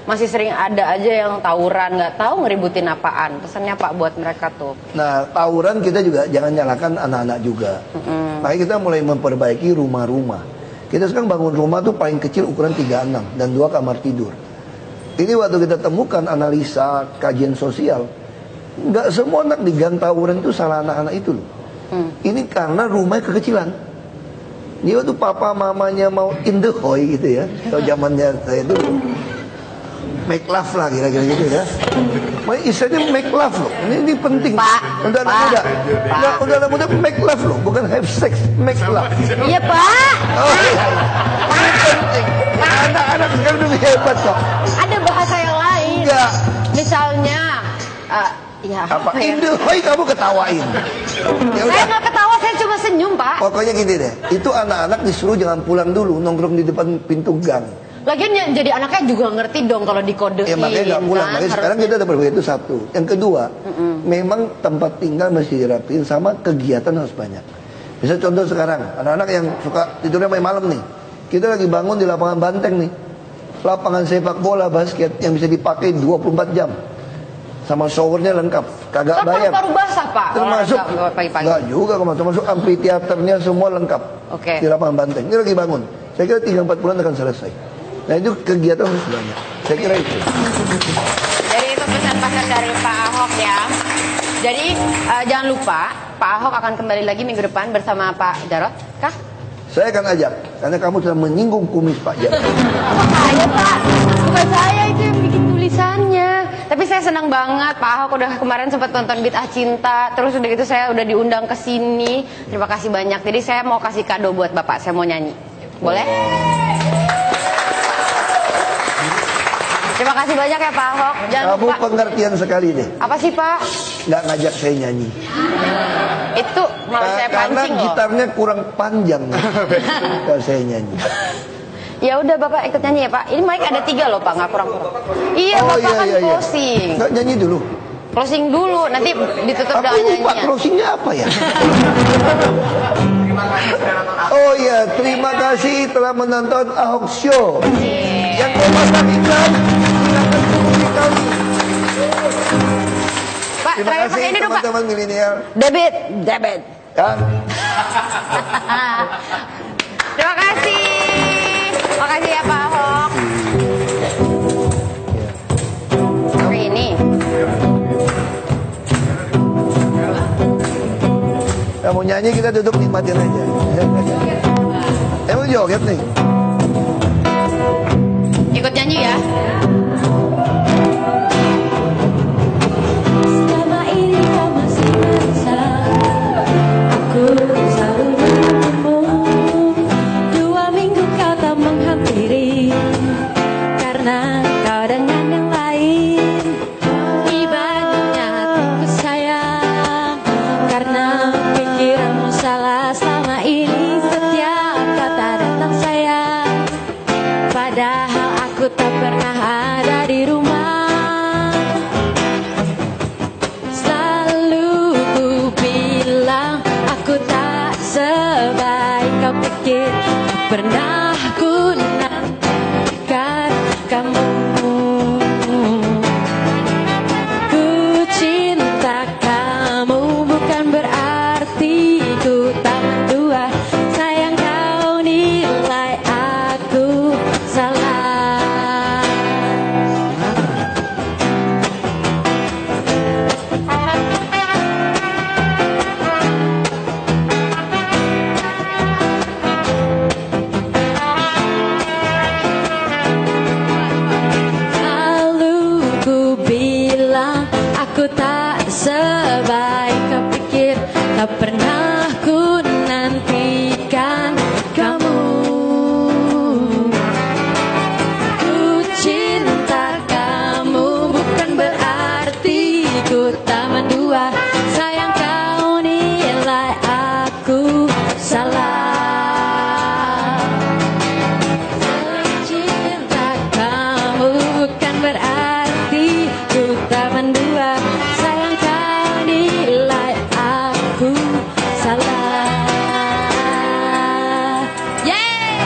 masih sering ada aja yang tawuran, nggak tahu ngeributin apaan. Pesannya Pak buat mereka tuh. Nah, tawuran kita juga jangan nyalakan anak-anak juga. Makanya kita mulai memperbaiki rumah-rumah. Kita sekarang bangun rumah tuh paling kecil ukuran 36 dan 2 kamar tidur. Ini waktu kita temukan analisa kajian sosial, nggak semua anak di gang tawuran itu salah anak-anak itu loh. Ini karena rumahnya kekecilan. Dia tuh papa mamanya mau in the hoy gitu ya. Kalau zamannya saya dulu make love lah kira-kira gitu ya. Istilahnya make love loh. Ini penting. Pak, Untuk anak Pak, muda. Pak. Nggak, untuk anak muda make love loh, bukan have sex, make love. Iya Pak. Oh iya. Ini penting. Anak-anak sekarang lebih hebat kok. Ada bahasa yang lain. Enggak. Misalnya, ya Apa? ya? In the hoy kamu ketawain. Ya Saya udah. nggak ketawa, saya cuma senyum Pak. Pokoknya gini deh. Itu anak-anak disuruh jangan pulang dulu, nongkrong di depan pintu gang. Lagian yang jadi anaknya juga ngerti dong kalau dikodein. Ya makanya nggak pulang. kan, Makanya sekarang kita udah berbeda, itu satu. Yang kedua, memang tempat tinggal mesti dirapiin sama kegiatan harus banyak. Bisa contoh sekarang, anak-anak yang suka tidurnya main malam nih. Kita lagi bangun di lapangan banteng nih. Lapangan sepak bola basket yang bisa dipakai 24 jam. Sama showernya lengkap. Kagak Kan bayar. baru basah Pak. Termasuk olahraga pagi-pagi. nggak juga, termasuk amphitheaternya semua lengkap. Oke. Di lapangan banteng. Ini lagi bangun. Saya kira 3-4 bulan akan selesai. Nah itu kegiatan harus banyak. Saya kira itu. Jadi itu pesan-pesan dari Pak Ahok ya. Jadi jangan lupa Pak Ahok akan kembali lagi minggu depan bersama Pak Jarod. Kah? Saya akan ajak, karena kamu sudah menyinggung kumis Pak Jarod. Saya Pak, bukan saya itu yang bikin tulisannya. Tapi saya senang banget Pak Ahok udah kemarin sempat nonton Bid'ah Cinta. Terus udah gitu saya udah diundang ke sini. Terima kasih banyak. Jadi saya mau kasih kado buat Bapak. Saya mau nyanyi. Boleh? Terima kasih banyak ya Pak Ahok. Jangan Kamu lupa. pengertian sekali deh. Apa sih Pak? Nggak ngajak saya nyanyi. Itu mau saya Karena pancing loh. gitarnya kurang panjang kalau saya nyanyi. Ya udah Bapak ikut nyanyi ya Pak. Ini mic ada 3 loh Pak, nggak kurang-kurang. Iya Oh, Bapak iya, kan iya, iya. closing. Nggak nyanyi dulu. Closing dulu, nanti ditutup Aku dengan lupa nyanyian. closingnya apa ya. Oh iya, terima kasih telah menonton Ahok Show. Yang mau pasang iklan, silakan hubungi kami. Pak, Terima terakhir kasih pakai ini dong Pak. teman-teman milenial. Debit, debit. Ya. Terima kasih. Makasih ya Pak Ahok. Oke ini. Kamu nyanyi kita duduk nikmatin aja. Mau joget nih. Ikut nyanyi ya. Selama ini kau masih merasa aku selalu menunggumu. 2 minggu kau tak menghampiri karena kau dengan yang lain. Ibaratnya hatiku sayang karena pikiranmu salah selama ini. Setiap kata datang sayang, padahal aku tak pernah ada di rumah. Selalu ku bilang aku tak sebaik kau pikir. Pernah ku nantikan kamu. Ku cinta kamu bukan berarti ku tak mendua. Sayang kau nilai aku salah. Lalu ku bilang aku tak sebaik kau pikir. Tak pernah ku nantikan kamu. Ku cinta kamu bukan berarti ku tak mendua. Sayang kau nilai aku salah. Cinta kamu bukan berarti ku tak mendua. Sayang kau nilai aku salah. Yeay!